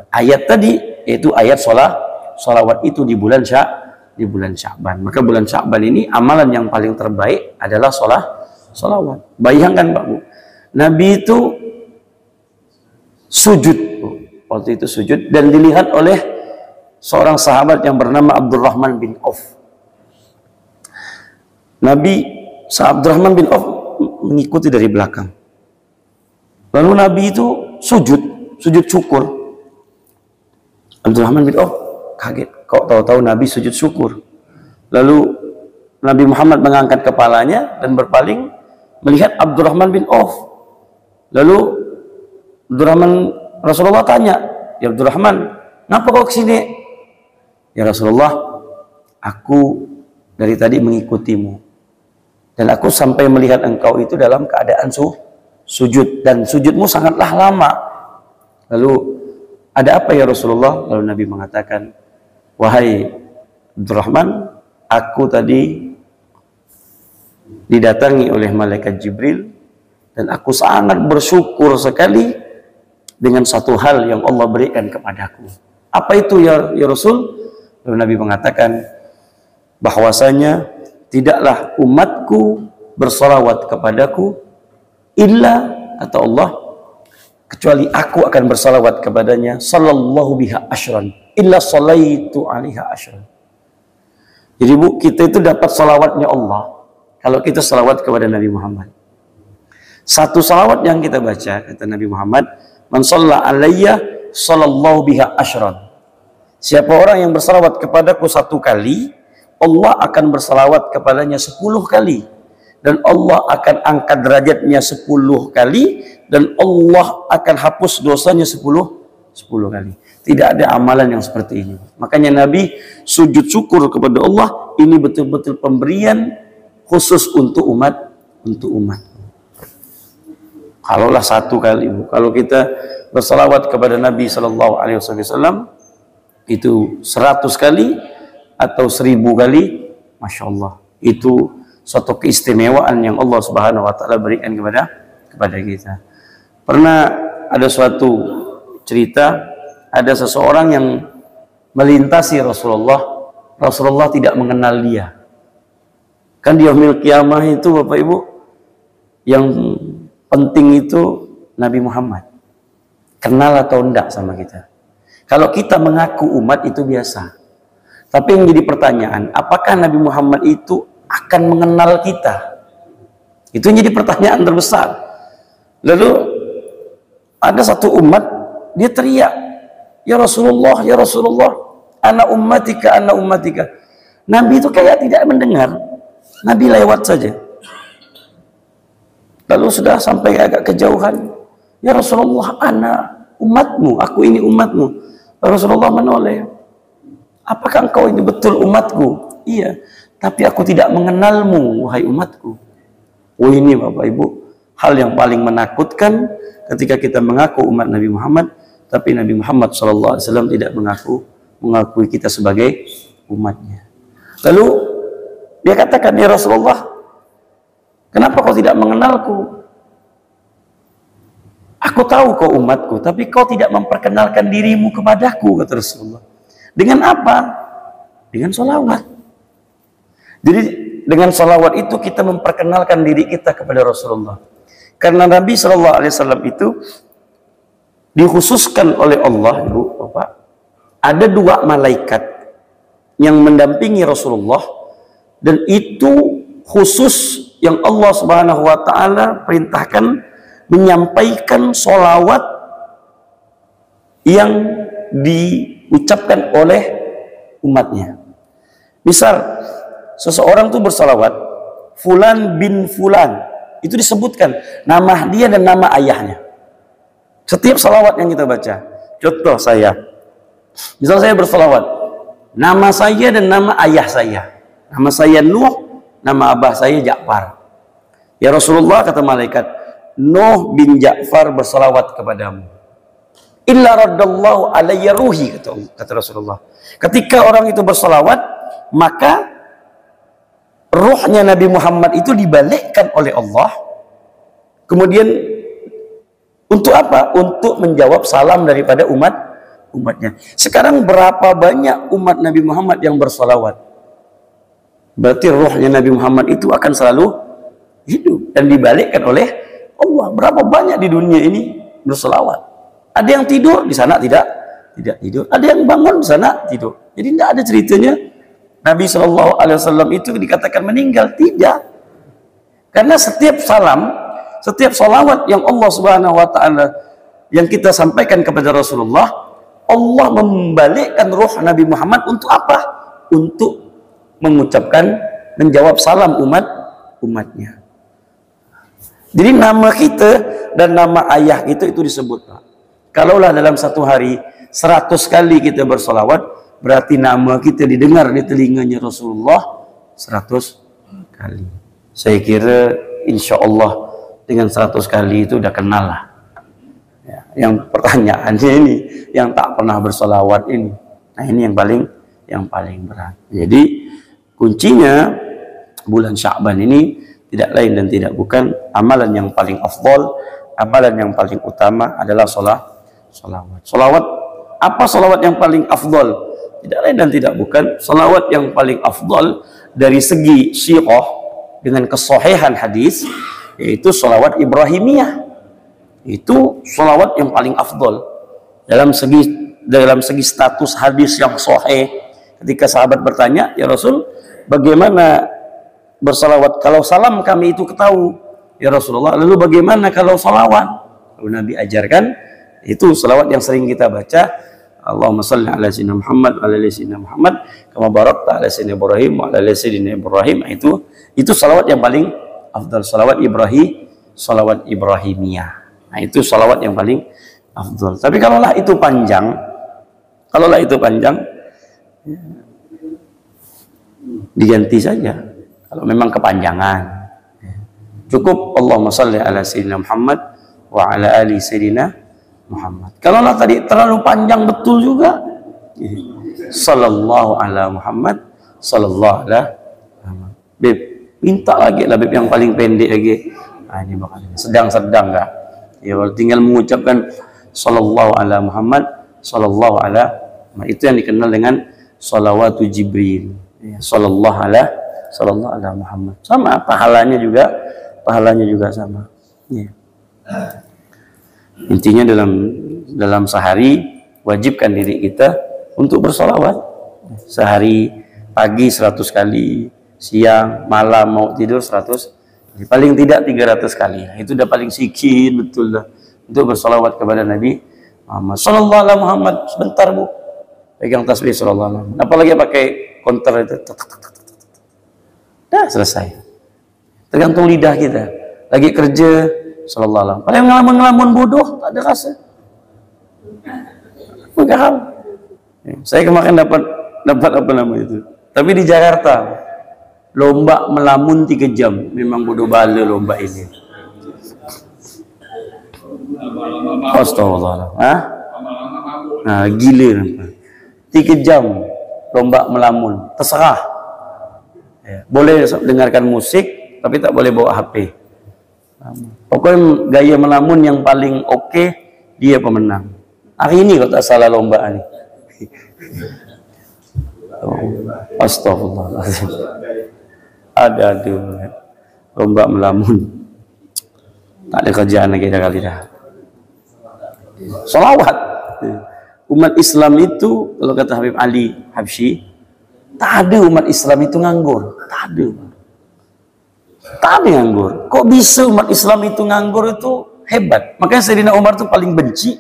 ayat tadi, yaitu ayat sholawat itu di bulan Sya'ban. Maka bulan Sya'ban ini amalan yang paling terbaik adalah sholawat. Bayangkan Pak Bu, Nabi itu sujud, waktu itu sujud, dan dilihat oleh seorang sahabat yang bernama Abdurrahman bin Auf. Abdurrahman bin Auf mengikuti dari belakang. Lalu Nabi itu sujud syukur. Abdurrahman bin Auf kaget, kok tahu-tahu Nabi sujud syukur. Lalu Nabi Muhammad mengangkat kepalanya dan berpaling melihat Abdurrahman bin Auf. Lalu Rasulullah tanya, ya Abdurrahman, ngapa kau kesini? Ya Rasulullah, aku dari tadi mengikutimu, dan aku sampai melihat engkau itu dalam keadaan sujud, dan sujudmu sangatlah lama. Lalu, ada apa ya Rasulullah? Lalu Nabi mengatakan, wahai Abdurrahman, aku tadi didatangi oleh malaikat Jibril, dan aku sangat bersyukur sekali dengan satu hal yang Allah berikan kepadaku. Apa itu ya Rasul? Lalu Nabi mengatakan bahwasanya tidaklah umatku bersalawat kepadaku illa, kata Allah, kecuali aku akan bersalawat kepadanya sallallahu biha asyran illa salaitu alaiha asyran. Jadi Bu, kita itu dapat salawatnya Allah kalau kita salawat kepada Nabi Muhammad. Satu salawat yang kita baca, kata Nabi Muhammad, man shalla alayya sallallahu biha asyran. Siapa orang yang bersalawat kepadaku satu kali, Allah akan bersalawat kepadanya 10 kali. Dan Allah akan angkat derajatnya 10 kali, dan Allah akan hapus dosanya 10 kali. Tidak ada amalan yang seperti ini. Makanya Nabi sujud syukur kepada Allah, ini betul-betul pemberian khusus untuk umat. Kalaulah satu kali, kalau kita bersalawat kepada Nabi Shallallahu Alaihi Wasallam itu 100 kali atau 1000 kali, masya Allah, itu suatu keistimewaan yang Allah Subhanahu Wa Taala berikan kepada kita. Pernah ada suatu cerita, ada seseorang yang melintasi Rasulullah tidak mengenal dia. Kan di yaumil qiyamah itu Bapak Ibu, yang penting itu Nabi Muhammad kenal atau enggak sama kita. Kalau kita mengaku umat itu biasa, Tapi yang jadi pertanyaan, apakah Nabi Muhammad itu akan mengenal kita? Itu yang jadi pertanyaan terbesar. Lalu ada satu umat, dia teriak, ya Rasulullah, ya Rasulullah, ana ummatika, ana ummatika. Nabi itu kayak tidak mendengar. Nabi lewat saja. Lalu sudah sampai agak kejauhan, ya Rasulullah, ana umatmu, aku ini umatmu. Rasulullah menoleh, apakah engkau ini betul umatku? Iya, tapi aku tidak mengenalmu, wahai umatku. Oh, ini Bapak Ibu, hal yang paling menakutkan ketika kita mengaku umat Nabi Muhammad, tapi Nabi Muhammad SAW tidak mengakui kita sebagai umatnya. Lalu dia katakan, ya Rasulullah, kenapa kau tidak mengenalku? Aku tahu kau umatku, tapi kau tidak memperkenalkan dirimu kepadaku, kata Rasulullah. Dengan apa? Dengan sholawat. Jadi dengan sholawat itu kita memperkenalkan diri kita kepada Rasulullah. Karena Nabi SAW itu dikhususkan oleh Allah, Ibu, Bapak, ada 2 malaikat yang mendampingi Rasulullah, dan itu khusus yang Allah Subhanahu wa Ta'ala perintahkan menyampaikan sholawat yang diucapkan oleh umatnya. Misal seseorang tuh bersalawat, Fulan bin Fulan, itu disebutkan nama dia dan nama ayahnya. Setiap salawat yang kita baca. Contoh saya, misal saya bersalawat, nama saya dan nama ayah saya. Nama saya Nuh, nama abah saya Ja'far. Ya Rasulullah, kata malaikat, Nuh bin Ja'far bersalawat kepadamu. Illa raddallahu alayya ruhi, kata Rasulullah. Ketika orang itu bersalawat, maka ruhnya Nabi Muhammad itu dibalikkan oleh Allah. Kemudian untuk apa? Untuk menjawab salam daripada umatnya. Sekarang berapa banyak umat Nabi Muhammad yang bersalawat? Berarti ruhnya Nabi Muhammad itu akan selalu hidup dan dibalikkan oleh Allah. Berapa banyak di dunia ini bersalawat? Ada yang tidur di sana tidak tidur. Ada yang bangun di sana tidur. Jadi tidak ada ceritanya Nabi SAW itu dikatakan meninggal. Tidak. Karena setiap salam, setiap salawat yang Allah Subhanahu wa Ta'ala yang kita sampaikan kepada Rasulullah, Allah membalikkan ruh Nabi Muhammad untuk apa? Untuk mengucapkan, menjawab salam umatnya. Jadi nama kita dan nama ayah itu disebut, Pak. Kalaulah dalam satu hari 100 kali kita bersalawat, berarti nama kita didengar di telinganya Rasulullah 100 kali. Saya kira insya Allah dengan 100 kali itu udah kenal lah. Ya, yang pertanyaannya ini, yang tak pernah bersalawat ini. Nah, ini yang paling berat. Jadi kuncinya bulan Sya'ban ini tidak lain dan tidak bukan amalan yang paling afdal, amalan yang paling utama adalah salawat. Salawat, apa salawat yang paling afdal? Tidak lain dan tidak bukan salawat yang paling afdal dari segi syighah dengan kesahihan hadis, yaitu salawat Ibrahimiyah. Itu salawat yang paling afdal dalam segi status hadis yang sahih. Ketika sahabat bertanya, ya Rasul, bagaimana bersalawat? Kalau salam kami itu ketahui, ya Rasulullah, lalu bagaimana kalau salawat? Lalu Nabi ajarkan, itu salawat yang sering kita baca, Allahumma salli ala sayyidina Muhammad wa ala ali sayyidina Muhammad kama barakta ala sayyidina Ibrahim wa ala ali sayyidina Ibrahim. Itu salawat yang paling afdal, salawat Ibrahimiyah. Nah, itu salawat yang paling afdal. Tapi kalaulah itu panjang, diganti saja. Kalau memang kepanjangan, cukup Allahumma salli ala sayyidina Muhammad wa ala ali sayyidina Muhammad. Kalau tadi terlalu panjang betul juga, sallallahu ala Muhammad, sallallahu ala Muhammad. Beb, minta lagi lah Beb yang paling pendek lagi. Nah, ini bakal sedang-sedang enggak? Ya, tinggal mengucapkan sallallahu ala Muhammad, sallallahu ala Muhammad. Itu yang dikenal dengan salawatu Jibril. Ya, sallallahu ala Muhammad. Sama pahalanya juga sama. Ya. Intinya dalam sehari wajibkan diri kita untuk bersalawat. Sehari pagi 100 kali, siang, malam mau tidur 100, paling tidak 300 kali. Itu udah paling sikit betul dah untuk bersalawat kepada Nabi Muhammad sallallahu alaihi Muhammad. Sebentar Bu, pegang tasbih sallallahu alaihi wasallam. Apalagi pakai counter itu, dah selesai. Tergantung lidah kita. Lagi kerja sallallahu alaihi wasallam. Paling ngelamun-ngelamun bodoh, tak ada rasa. Padahal saya kemarin dapat apa nama itu. Tapi di Jakarta lomba melamun 3 jam. Memang bodoh bala lomba ini. Astagfirullah. Nah, gila. 3 jam lomba melamun. Terserah. Ya, boleh dengarkan musik, tapi tak boleh bawa HP. Pokoknya gaya melamun yang paling oke, dia pemenang. Hari ini kalau tak salah lomba ini. Astagfirullahaladzim. Ada lomba melamun. Tak ada kerjaan lagi dah kali dah. Salawat. Umat Islam itu, kalau kata Habib Ali Habsyi, tak ada umat Islam itu nganggur. Tak ada. Tak ada nganggur. Kok bisa umat Islam itu nganggur? Itu hebat. Makanya Sayyidina Umar itu paling benci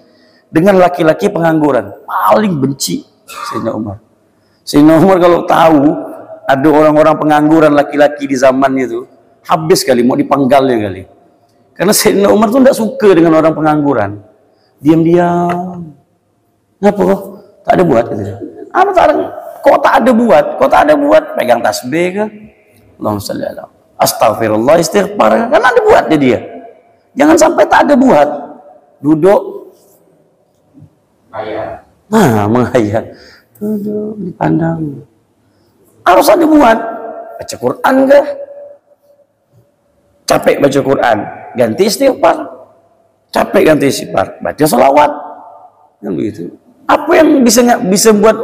dengan laki-laki pengangguran. Paling benci Sayyidina Umar. Sayyidina Umar kalau tahu ada orang-orang pengangguran laki-laki di zaman itu, habis kali, mau dipenggalnya kali. Karena Sayyidina Umar tuh tidak suka dengan orang pengangguran. Diam-diam. Ngapa kok? Tak ada buat gitu. Apa tak ada? Kok tak ada buat? Kok tak ada buat? Pegang tasbih ke? Allahumma shalli ala. Astagfirullah, istighfar. Kan ada buatnya dia. Jangan sampai tak ada buat. Duduk. Nah, menghayat. Duduk, dipandang. Harus ada buat. Baca Quran kah? Capek baca Quran, ganti istighfar. Capek ganti istighfar, baca salawat. Kan begitu. Apa yang bisa buat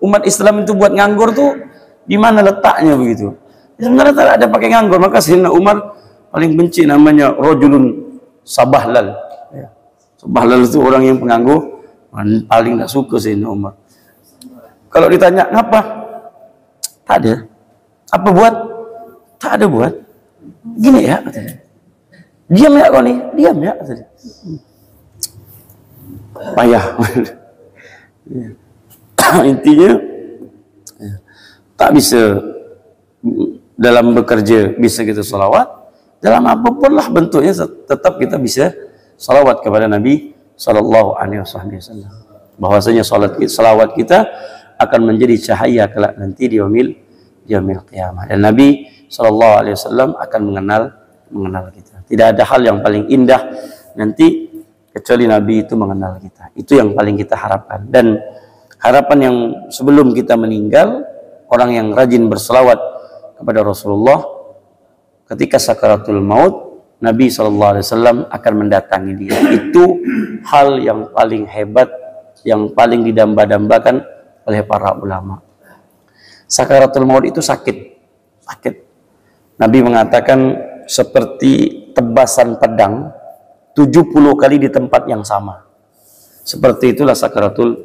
umat Islam itu buat nganggur tuh di mana letaknya begitu? Sebenarnya tak ada pakai nganggur. Maka Sayyidina Umar paling benci namanya rajulun sabahlal. Ya. Sabahlal itu orang yang penganggur, paling tak suka Sayyidina Umar. Kalau ditanya ngapa? Tak ada. Apa buat? Tak ada buat. Gini ya katanya. Diam ya kau nih, diam ya katanya. Payah. Intinya tak bisa dalam bekerja bisa kita salawat, dalam apapun lah bentuknya tetap kita bisa salawat kepada Nabi sallallahu alaihi wasallam. Bahwasanya salawat kita akan menjadi cahaya kelak nanti di yaumil qiyamah. Dan Nabi sallallahu alaihi wasallam akan mengenal kita. Tidak ada hal yang paling indah nanti kecuali Nabi itu mengenal kita. Itu yang paling kita harapkan. Dan harapan yang sebelum kita meninggal, orang yang rajin berselawat kepada Rasulullah ketika sakaratul maut, Nabi SAW akan mendatangi dia. Itu hal yang paling hebat, yang paling didamba-dambakan oleh para ulama. Sakaratul maut itu sakit. Nabi mengatakan seperti tebasan pedang 70 kali di tempat yang sama. Seperti itulah sakaratul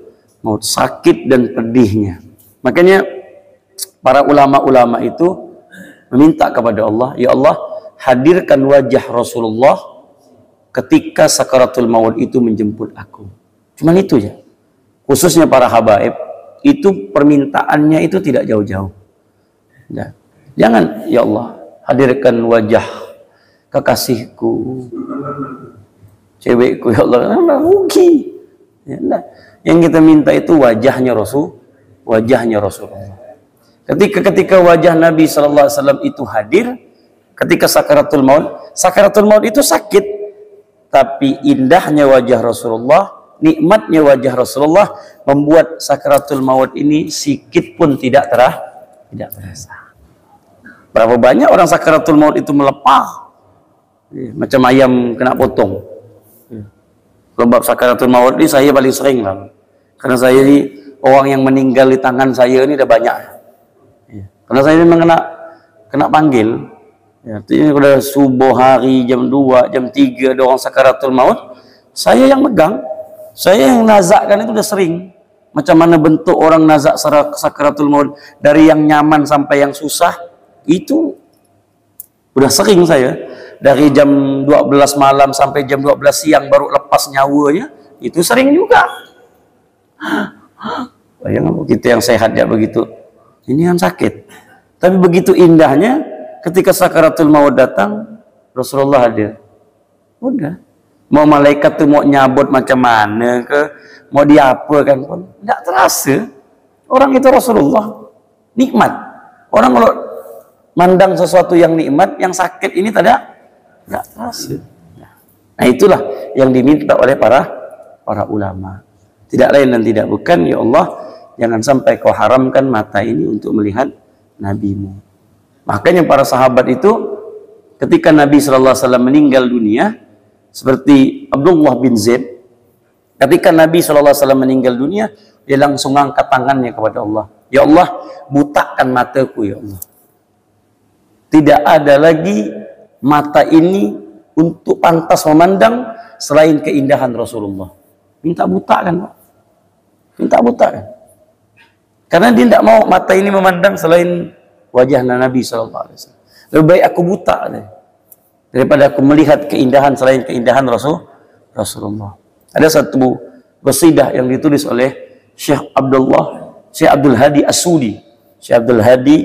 maut, sakit dan pedihnya. Makanya para ulama-ulama itu meminta kepada Allah, ya Allah, hadirkan wajah Rasulullah ketika sakaratul maut itu menjemput aku. Cuman itu ya. Khususnya para habaib, itu permintaannya itu tidak jauh-jauh. Nah, jangan, ya Allah, hadirkan wajah kekasihku, cewekku, ya Allah, rugi. Ya, nah. Yang kita minta itu wajahnya Rasulullah. Ketika wajah Nabi sallallahu alaihi wasallam itu hadir ketika sakaratul maut itu sakit, tapi indahnya wajah Rasulullah, nikmatnya wajah Rasulullah membuat sakaratul maut ini sikit pun tidak terasa. Berapa banyak orang sakaratul maut itu melepah macam ayam kena potong. Sebab sakaratul maut ini saya paling sering lah. Karena saya ini orang yang meninggal di tangan saya ini udah banyak. Karena saya memang kena panggil. Ya, artinya udah subuh hari jam 2, jam 3 ada orang sakaratul maut, saya yang megang. Saya yang nazakkan itu udah sering. macam mana bentuk orang nazak sakaratul maut, dari yang nyaman sampai yang susah. Itu udah sering saya, dari jam 12 malam sampai jam 12 siang baru lepas nyawanya. Itu sering juga. Bayangkan kita yang sehat ya begitu, ini yang sakit. Tapi begitu indahnya ketika sakaratul maut datang, Rasulullah hadir. Udah, mau malaikat tuh mau nyabut macam mana ke, mau diapakan pun tidak terasa. Orang itu Rasulullah, nikmat. Orang kalau mandang sesuatu yang nikmat, yang sakit ini tidak terasa. Nah itulah yang diminta oleh para ulama. Tidak lain dan tidak bukan, ya Allah, jangan sampai kau haramkan mata ini untuk melihat nabimu. Makanya para sahabat itu ketika Nabi SAW meninggal dunia, seperti Abdullah bin Zaid, ketika Nabi SAW meninggal dunia, dia langsung angkat tangannya kepada Allah. Ya Allah, butakan mataku ya Allah. Tidak ada lagi mata ini untuk pantas memandang selain keindahan Rasulullah. Minta butakan, Pak. Minta butakan. Karena dia tidak mau mata ini memandang selain wajah Nabi SAW. Lebih baik aku buta daripada aku melihat keindahan selain keindahan Rasulullah. Ada satu qasidah yang ditulis oleh Syekh Abdul Hadi As-Sudi. Syekh Abdul Hadi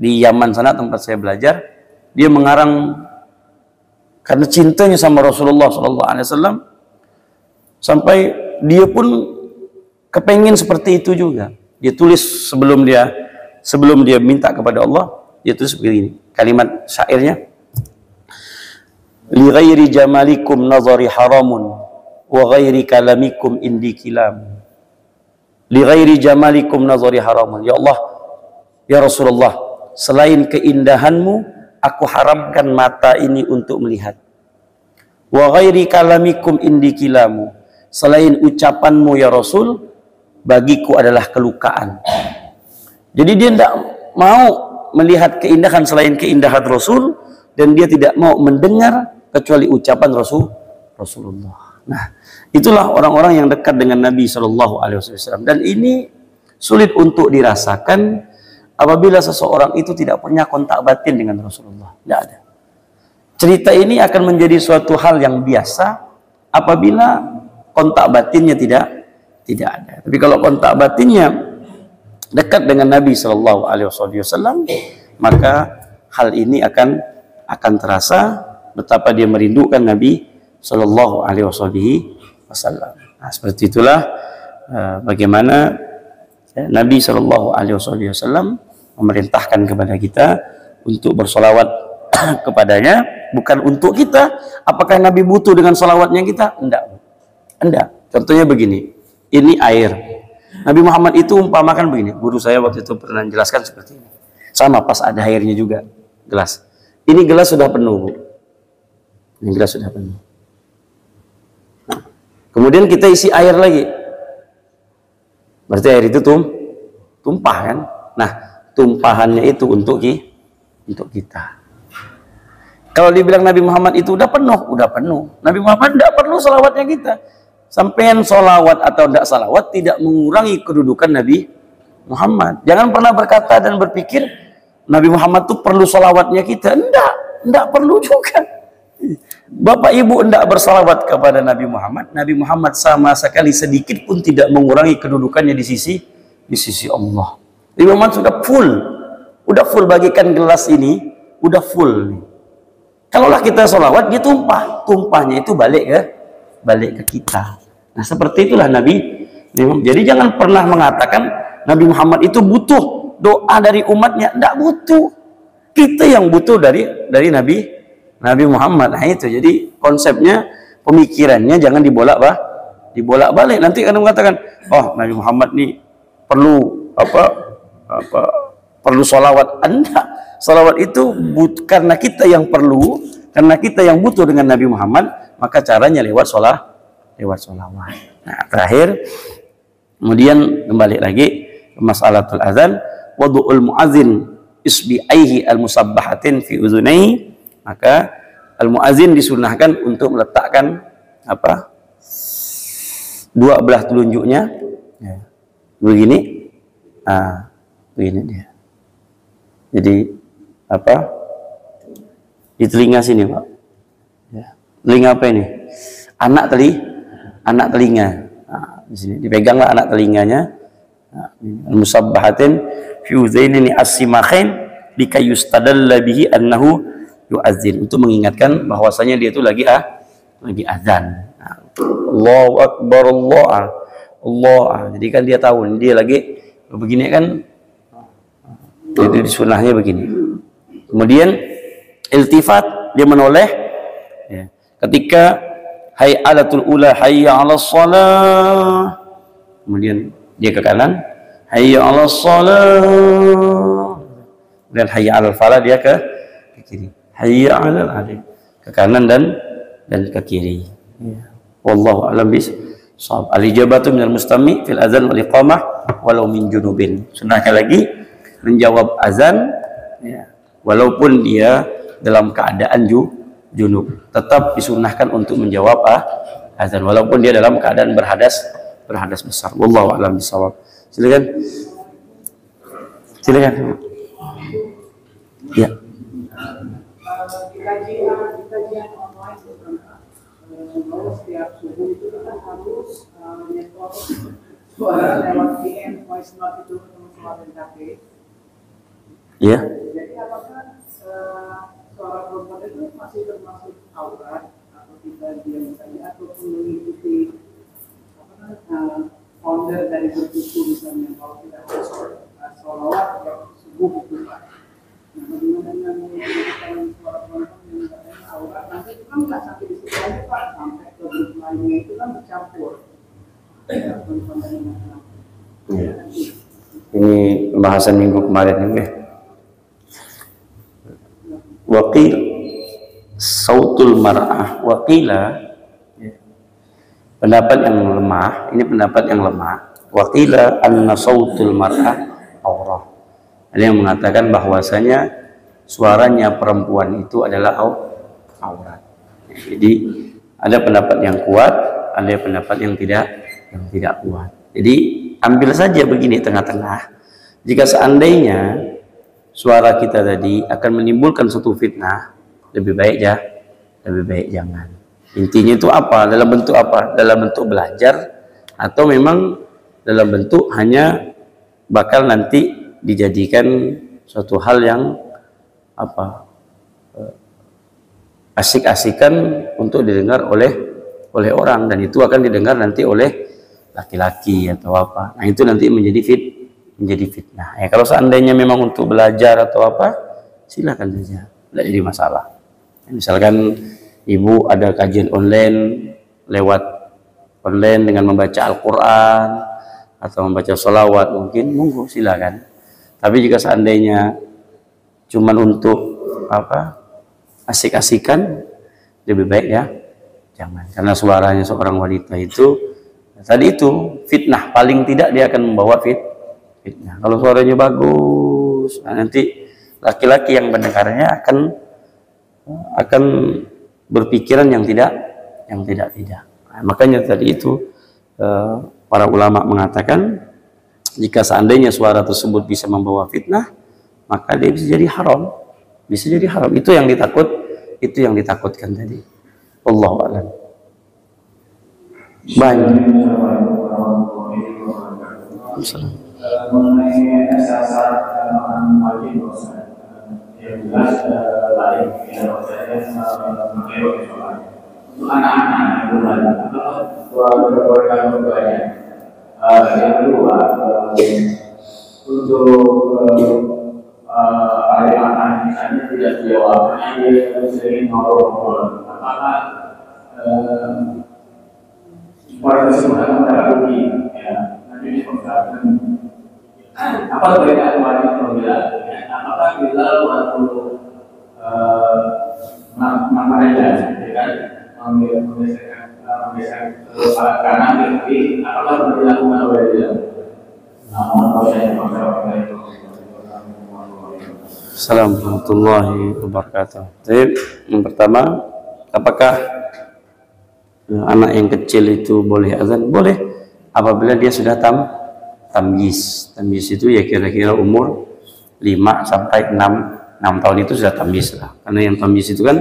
di Yaman sana tempat saya belajar. Dia mengarang karena cintanya sama Rasulullah SAW, sampai dia pun kepengen seperti itu juga. Dia tulis sebelum dia minta kepada Allah, dia tulis seperti ini. Kalimat syairnya, li ghairi jamalikum nazari haramun wa ghairi kalamikum indi kilam. Li ghairi jamalikum nazari haramun. Ya Allah, ya Rasulullah, selain keindahanmu, aku haramkan mata ini untuk melihat. Wa ghairi kalamikum indi kilamu. Selain ucapanmu ya Rasul, bagiku adalah kelukaan. Jadi dia tidak mau melihat keindahan selain keindahan Rasul, dan dia tidak mau mendengar kecuali ucapan Rasulullah. Nah, itulah orang-orang yang dekat dengan Nabi SAW. Dan ini sulit untuk dirasakan apabila seseorang itu tidak punya kontak batin dengan Rasulullah. Tidak ada. Cerita ini akan menjadi suatu hal yang biasa apabila kontak batinnya tidak ada. Tapi kalau kontak batinnya dekat dengan Nabi SAW, maka hal ini akan terasa betapa dia merindukan Nabi SAW. Nah, seperti itulah bagaimana Nabi SAW memerintahkan kepada kita untuk bersolawat kepadanya, bukan untuk kita. Apakah Nabi butuh dengan solawatnya kita? Enggak. Contohnya begini, ini air. Nabi Muhammad itu umpamakan begini. Guru saya waktu itu pernah menjelaskan seperti ini. Sama pas ada airnya juga, gelas. Ini gelas sudah penuh, Bu. Ini gelas sudah penuh. Nah, kemudian kita isi air lagi. Berarti air itu tumpah kan? Nah, tumpahannya itu untuk kita. Kalau dibilang Nabi Muhammad itu udah penuh. Nabi Muhammad tidak perlu salawatnya kita. Sampean solawat atau tidak salawat tidak mengurangi kedudukan Nabi Muhammad. Jangan pernah berkata dan berpikir Nabi Muhammad itu perlu salawatnya kita. Tidak perlu juga. Bapak ibu tidak bersalawat kepada Nabi Muhammad, Nabi Muhammad sama sekali sedikit pun tidak mengurangi kedudukannya di sisi Allah. Nabi Muhammad sudah full bagikan gelas ini, udah full. Kalaulah kita salawat, dia tumpahnya itu balik ke kita. Nah, seperti itulah Nabi. Jadi jangan pernah mengatakan Nabi Muhammad itu butuh doa dari umatnya. Tidak butuh. Kita yang butuh dari Nabi Muhammad. Nah itu. Jadi konsepnya, pemikirannya jangan dibolak-balik. Nanti kan mengatakan, oh Nabi Muhammad ini perlu perlu sholawat. Enggak. Sholawat itu karena kita yang perlu, karena kita yang butuh dengan Nabi Muhammad, maka caranya lewat sholawat. Nah, terakhir, kemudian kembali lagi ke masalatul azan, wadu'ul mu'adzin isbi'aihi al-musabbahatin fi udhunaihi, maka al-mu'adzin disunahkan untuk meletakkan dua belah telunjuknya begini, begini dia. Jadi apa? Di telinga sini, Pak. Ya. Telinga apa ini? Anak telinga. Nah, di sini dipeganglah anak telinganya. Musabbahatin fi udzaini as-simakhain likayustadalla bihi annahu yu'azzin, untuk mengingatkan bahwasanya dia itu lagi azan. Allahu akbar, Allah. Jadi kan dia tahu dia lagi begini kan. Jadi sunnahnya begini. Kemudian iltifat, dia menoleh ya. Ketika hayalatul ula hayya 'alas shalah, kemudian dia ke kanan, hayya 'alas shalah, dan hayya 'alal falah dia ke kiri, hayya 'alal adil, ke kanan dan ke kiri ya. Wallahu a'lam bishawab. Al-ijabatu minal mustami fil adzan wal iqamah walau min junubin. Sunnahnya lagi menjawab azan ya, walaupun dia dalam keadaan junub, tetap disunahkan untuk menjawab azan walaupun dia dalam keadaan berhadas besar. Wallahu a'lam bishawab. Silakan. Ya. Kajian online setiap subuh itu kita harus nyetor suara lewat VM voice note itu suara NKP. Iya. Jadi apakah suara perempuan itu masih termasuk aurat atau kita diam saja ataupun mengikuti founder dari buku misalnya, kalau kita sholawat ya subuh itu Pak. Nah, bagaimana dengan menggunakan suara perempuan yang katanya aurat, nanti itu kan nggak sampai di situ aja Pak, sampai ke grup lainnya itu kan bercampur. Perempuan dan laki-laki. Ini pembahasan minggu kemarin ini. Waqil sautul mar'ah, waqila pendapat yang lemah, ini pendapat yang lemah. Waqila anna sautul mar'ah aurah. Ada yang mengatakan bahwasanya suaranya perempuan itu adalah aurat. Jadi ada pendapat yang kuat, ada pendapat yang tidak kuat. Jadi ambil saja begini tengah-tengah. Jika seandainya suara kita tadi akan menimbulkan suatu fitnah, lebih baik jangan. Intinya itu apa? Dalam bentuk apa? Dalam bentuk belajar atau memang dalam bentuk hanya bakal nanti dijadikan suatu hal yang apa? Asik-asikan untuk didengar oleh orang, dan itu akan didengar nanti oleh laki-laki atau apa. Nah, itu nanti menjadi fitnah. Ya, kalau seandainya memang untuk belajar atau apa, silakan saja, tidak jadi masalah. Misalkan ibu ada kajian online lewat online dengan membaca Al-Quran atau membaca sholawat, mungkin monggo silakan. Tapi jika seandainya cuman untuk apa, asik-asikan, lebih baik ya jangan. Karena suaranya seorang wanita itu tadi itu fitnah, paling tidak dia akan membawa fitnah. Kalau suaranya bagus, nah nanti laki-laki yang mendengarnya akan berpikiran yang tidak. Nah, makanya tadi itu para ulama mengatakan jika seandainya suara tersebut bisa membawa fitnah, maka dia bisa jadi haram. Itu yang ditakutkan tadi. Wallahu a'lam. Banyak. Mengenai asas orang wajib dosa, yang jelas balik untuk anak-anak yang belum berkorban keduanya. Yang kedua, untuk ada anak misalnya tidak dijawab, dia sering ngobrol, apakah orang tersebut akan terlalu ya, nanti diperkatakan apa perbedaan wajib dan bilal? Apakah bilal waktu maknanya kan membiasakan salat kanan dan kiri, apakah dilakukan oleh bilal? Assalamualaikum warahmatullahi wabarakatuh. Jadi yang pertama, apakah anak yang kecil itu boleh azan? Boleh apabila dia sudah tamyiz. Tamyiz itu ya kira-kira umur 5 sampai 6 tahun itu sudah tamyiz lah. Karena yang tamyiz itu kan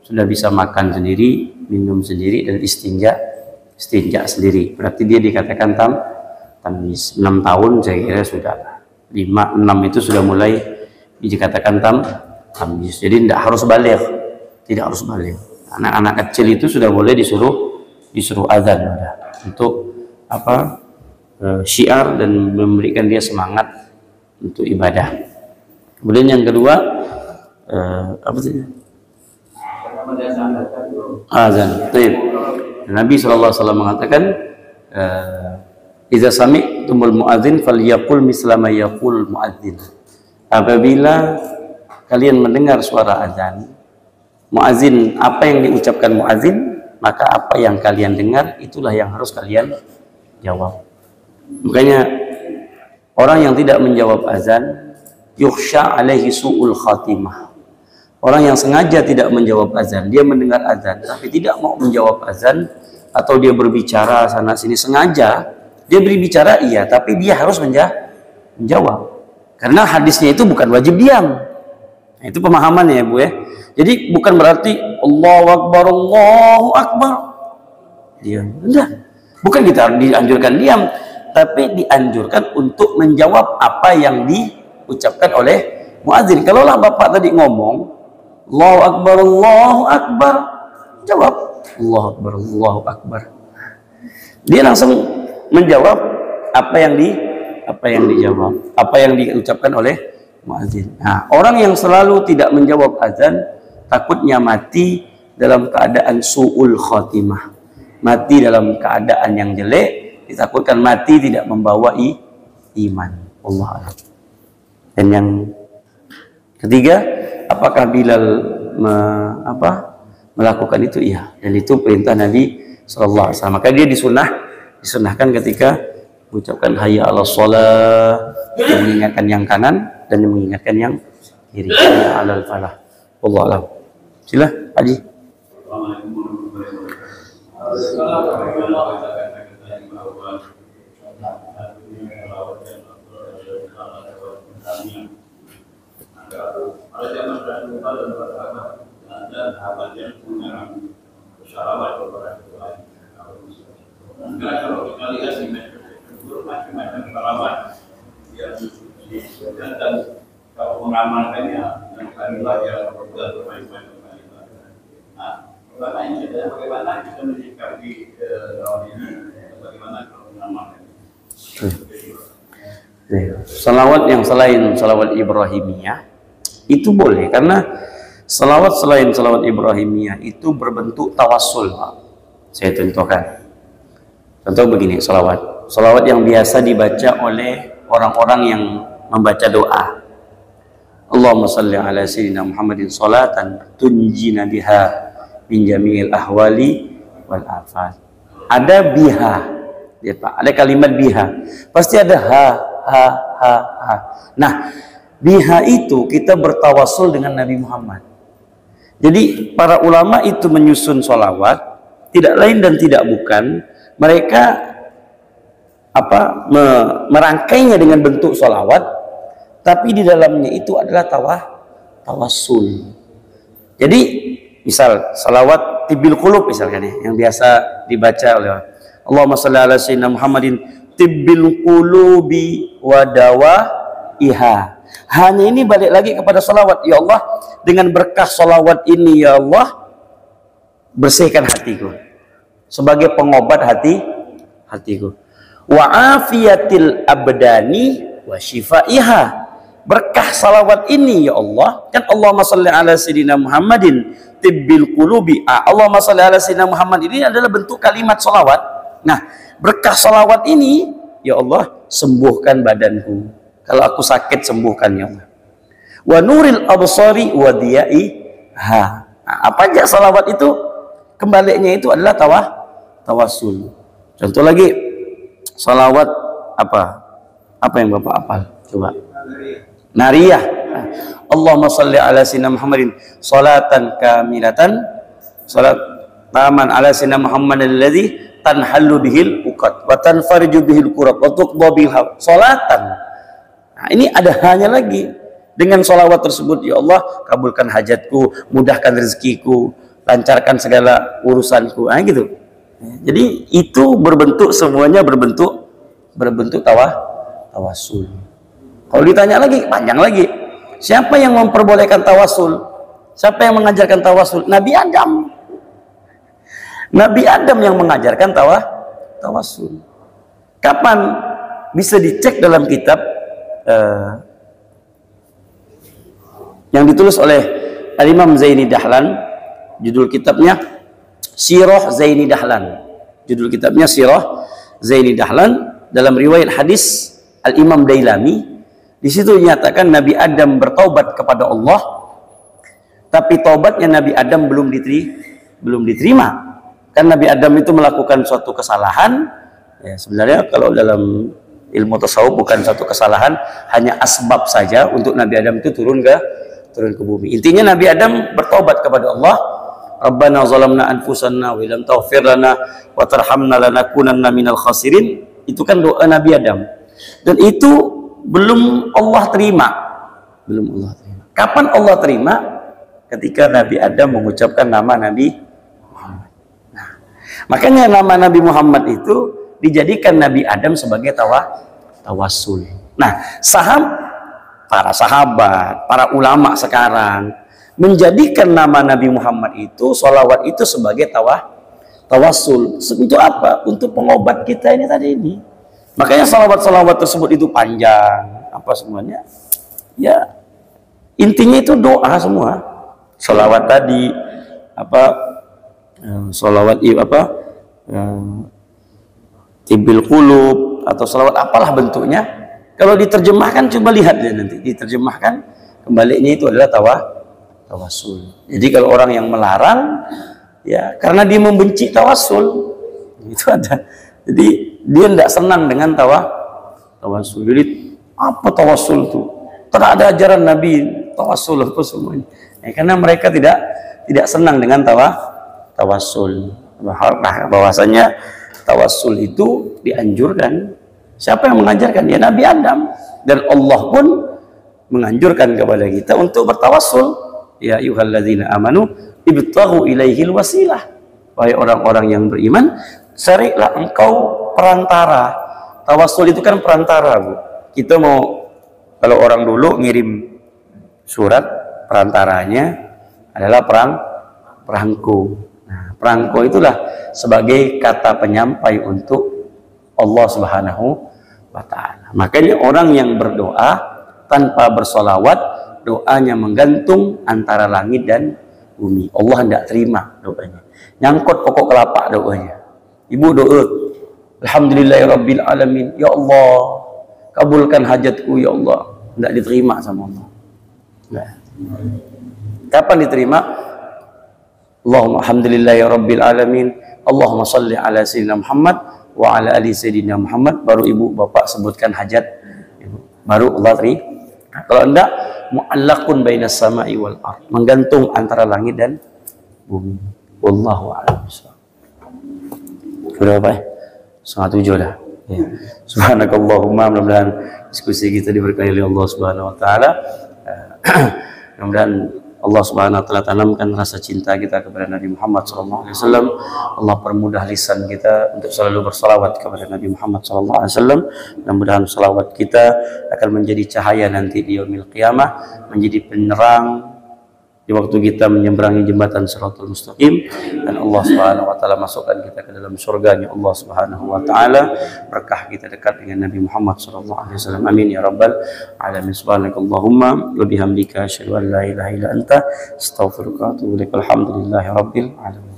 sudah bisa makan sendiri, minum sendiri, dan istinja sendiri. Berarti dia dikatakan tamyiz. 6 tahun saya kira sudah. 5, 6 itu sudah mulai dikatakan tamyiz. Jadi tidak harus baligh. Tidak harus baligh. Anak-anak kecil itu sudah boleh disuruh azan untuk apa? Syiar dan memberikan dia semangat untuk ibadah. Kemudian yang kedua apa sih? Azan. Baik. Nabi SAW mengatakan, "Idza sami'tumul muadzin falyaqul misla ma yaqul muadzin." Apabila kalian mendengar suara azan, muadzin, apa yang diucapkan muadzin, maka apa yang kalian dengar itulah yang harus kalian jawab. Makanya orang yang tidak menjawab azan yukhsha alaihi su'ul khatimah. Orang yang sengaja tidak menjawab azan, dia mendengar azan tapi tidak mau menjawab azan, atau dia berbicara sana sini sengaja, dia berbicara iya tapi dia harus menjawab. Karena hadisnya itu bukan wajib diam. Nah, itu pemahamannya ya Bu ya. Jadi bukan berarti Allahu Akbar diam. Enggak. Bukan kita dianjurkan diam, tapi dianjurkan untuk menjawab apa yang diucapkan oleh muadzin. Kalaulah Bapak tadi ngomong Allahu Akbar, jawab Allahu Akbar. Dia langsung menjawab apa yang dijawab, apa yang diucapkan oleh muadzin. Nah, orang yang selalu tidak menjawab azan takutnya mati dalam keadaan su'ul khatimah. Mati dalam keadaan yang jelek, ditakutkan mati tidak membawa iman. Allah a'lam. Dan yang ketiga, apakah Bilal melakukan itu? Iya, dan itu perintah Nabi sallallahu alaihi wasallam. Maka dia disunahkan ketika mengucapkan hayya 'alas shalah, mengingatkan yang kanan dan mengingatkan yang kiri. Hayya 'alal falah. Wallahu a'lam. Sila, Haji. Kalau kita lihat di macam-macam salawat dan kalau mengamalkannya yang kalimat yang berbaik-baik. Nah, bagaimana kita menyikapi lawan ini? Bagaimana kalau mengamalkannya? Salawat yang selain salawat Ibrahimiyah itu boleh, karena salawat selain salawat Ibrahimiyah itu berbentuk tawassul, Pak. Saya contohkan. Contoh begini, salawat yang biasa dibaca oleh orang-orang yang membaca doa. Allahumma salli ala sayyidina Muhammadin salatan tunjina biha min jami'il ahwali wal afat. Ada biha, ya Pak, ada kalimat biha. Pasti ada ha. Nah, biha itu kita bertawassul dengan Nabi Muhammad. Jadi para ulama itu menyusun sholawat, tidak lain dan tidak bukan, mereka merangkainya dengan bentuk sholawat, tapi di dalamnya itu adalah tawassul. Jadi misal sholawat tibil qulub misalkan ya, yang biasa dibaca oleh Allahumma shalli ala sayyidina Muhammadin tibbil qulubi wa dawaiha. Hanya ini balik lagi kepada salawat. Ya Allah, dengan berkah salawat ini ya Allah, bersihkan hatiku sebagai pengobat hatiku. Wa afiyatil abdani wa shifaiha. Berkah salawat ini ya Allah, kan Allahumma shalli ala sayyidina Muhammadin tibbil qulubi. Allahumma shalli ala sayyidina Muhammad ini adalah bentuk kalimat salawat. Nah, berkah salawat ini ya Allah, sembuhkan badanku. Kalau aku sakit, sembuhkan ya Allah. Wa nuril absari wa diyaiha. Nah, apa aja salawat itu? Kembalinya itu adalah tawassul. Contoh lagi, salawat apa yang Bapak hafal? Coba. Nariyah. Nah, Allahumma shalli ala sayyidina Muhammadin salatan kamilatan. Salat taman ala sayyidina Muhammad alladzi tanhallu bihil uqad wa tanfariju bihil kurab wa tuqda bil salatan. Nah, ini ada hanya lagi dengan solawat tersebut, ya Allah kabulkan hajatku, mudahkan rezekiku, lancarkan segala urusanku. Nah, gitu. Jadi itu berbentuk, semuanya berbentuk tawasul. Kalau ditanya lagi panjang lagi, siapa yang memperbolehkan tawasul? Siapa yang mengajarkan tawasul? Nabi Adam. Nabi Adam yang mengajarkan tawasul. Kapan? Bisa dicek dalam kitab yang ditulis oleh Al-Imam Zaini Dahlan, judul kitabnya Sirah Zaini Dahlan. Judul kitabnya Sirah Zaini Dahlan. Dalam riwayat hadis Al-Imam Dailami, di situ dinyatakan Nabi Adam bertaubat kepada Allah, tapi taubatnya Nabi Adam belum diterima. Kan Nabi Adam itu melakukan suatu kesalahan. Ya, sebenarnya kalau dalam ilmu tasawuf bukan satu kesalahan, hanya asbab saja untuk Nabi Adam itu turun ke bumi. Intinya Nabi Adam bertaubat kepada Allah. Rabbana zalamna anfusana wa lam taghfir lana wa tarhamna lanakunanna minal khasirin. Itu kan doa Nabi Adam. Dan itu belum Allah terima. Kapan Allah terima? Ketika Nabi Adam mengucapkan nama Nabi Muhammad. Nah, makanya nama Nabi Muhammad itu dijadikan Nabi Adam sebagai tawasul. Nah, para sahabat, para ulama sekarang menjadikan nama Nabi Muhammad itu, sholawat itu sebagai tawasul. Untuk apa? Untuk pengobat kita ini tadi ini. Makanya sholawat tersebut itu panjang, apa semuanya. Ya, intinya itu doa semua. Sholawat tadi, sholawat tibil qulub atau sholawat apalah bentuknya. Kalau diterjemahkan, coba lihat ya nanti diterjemahkan kembalinya itu adalah tawasul. Jadi kalau orang yang melarang, ya karena dia membenci tawasul, itu ada. Jadi dia tidak senang dengan tawasul. Jadi apa tawasul itu? Tak ada ajaran Nabi tawasul apa semuanya. Karena mereka tidak senang dengan tawasul. Bahwasanya tawasul itu dianjurkan. Siapa yang mengajarkan? Ya Nabi Adam. Dan Allah pun menganjurkan kepada kita untuk bertawasul. Ya ayyuhalladzina amanu ibtaghu ilaihil wasilah. Wahai orang-orang yang beriman, carilah engkau perantara. Tawasul itu kan perantara, Bu. Kita mau, kalau orang dulu ngirim surat, perantaranya adalah perangko. Nah, perangko itulah sebagai kata penyampai untuk Allah Subhanahu wa ta'ala. Makanya orang yang berdoa tanpa bersolawat, doanya menggantung antara langit dan bumi. Allah tidak terima doanya. Nyangkut pokok kelapa doanya. Ibu doa, alhamdulillahirabbil alamin, ya Allah kabulkan hajatku ya Allah. Tidak diterima sama Allah. Nah. Kapan diterima? Allahumma alhamdulillahirabbil alamin, Allahumma salli ala sayyidina Muhammad wa ala ali sayyidina Muhammad. Baru ibu bapak sebutkan hajat, baru Allah terima. Nah, kalau enggak, mu'allaqun bainas sama'i wal ardh, menggantung antara langit dan bumi. Wallahu a'lam. Sudah apa ya? 6:30 dah. Ya. Subhanakallahumma, mudah-mudahan diskusi kita diberkahi oleh Allah Subhanahu wa taala. Mudah-mudahan Allah Subhanahu wa taala tanamkan rasa cinta kita kepada Nabi Muhammad sallallahu alaihi wasallam. Allah permudah lisan kita untuk selalu bersalawat kepada Nabi Muhammad sallallahu alaihi wasallam. Mudah-mudahan salawat kita akan menjadi cahaya nanti di yaumil qiyamah, menjadi penerang di waktu kita menyeberangi jembatan Shiratal Mustaqim, dan Allah Subhanahu wa taala masukkan kita ke dalam surganya Allah Subhanahu wa taala, berkah kita dekat dengan Nabi Muhammad sallallahu alaihi wasallam. Amin ya rabbal alamin. Subhanakallahumma wa bihamdika asyhadu an la ilaha illa anta astaghfiruka wa atubu ilaik. Alhamdulillahirabbil alamin.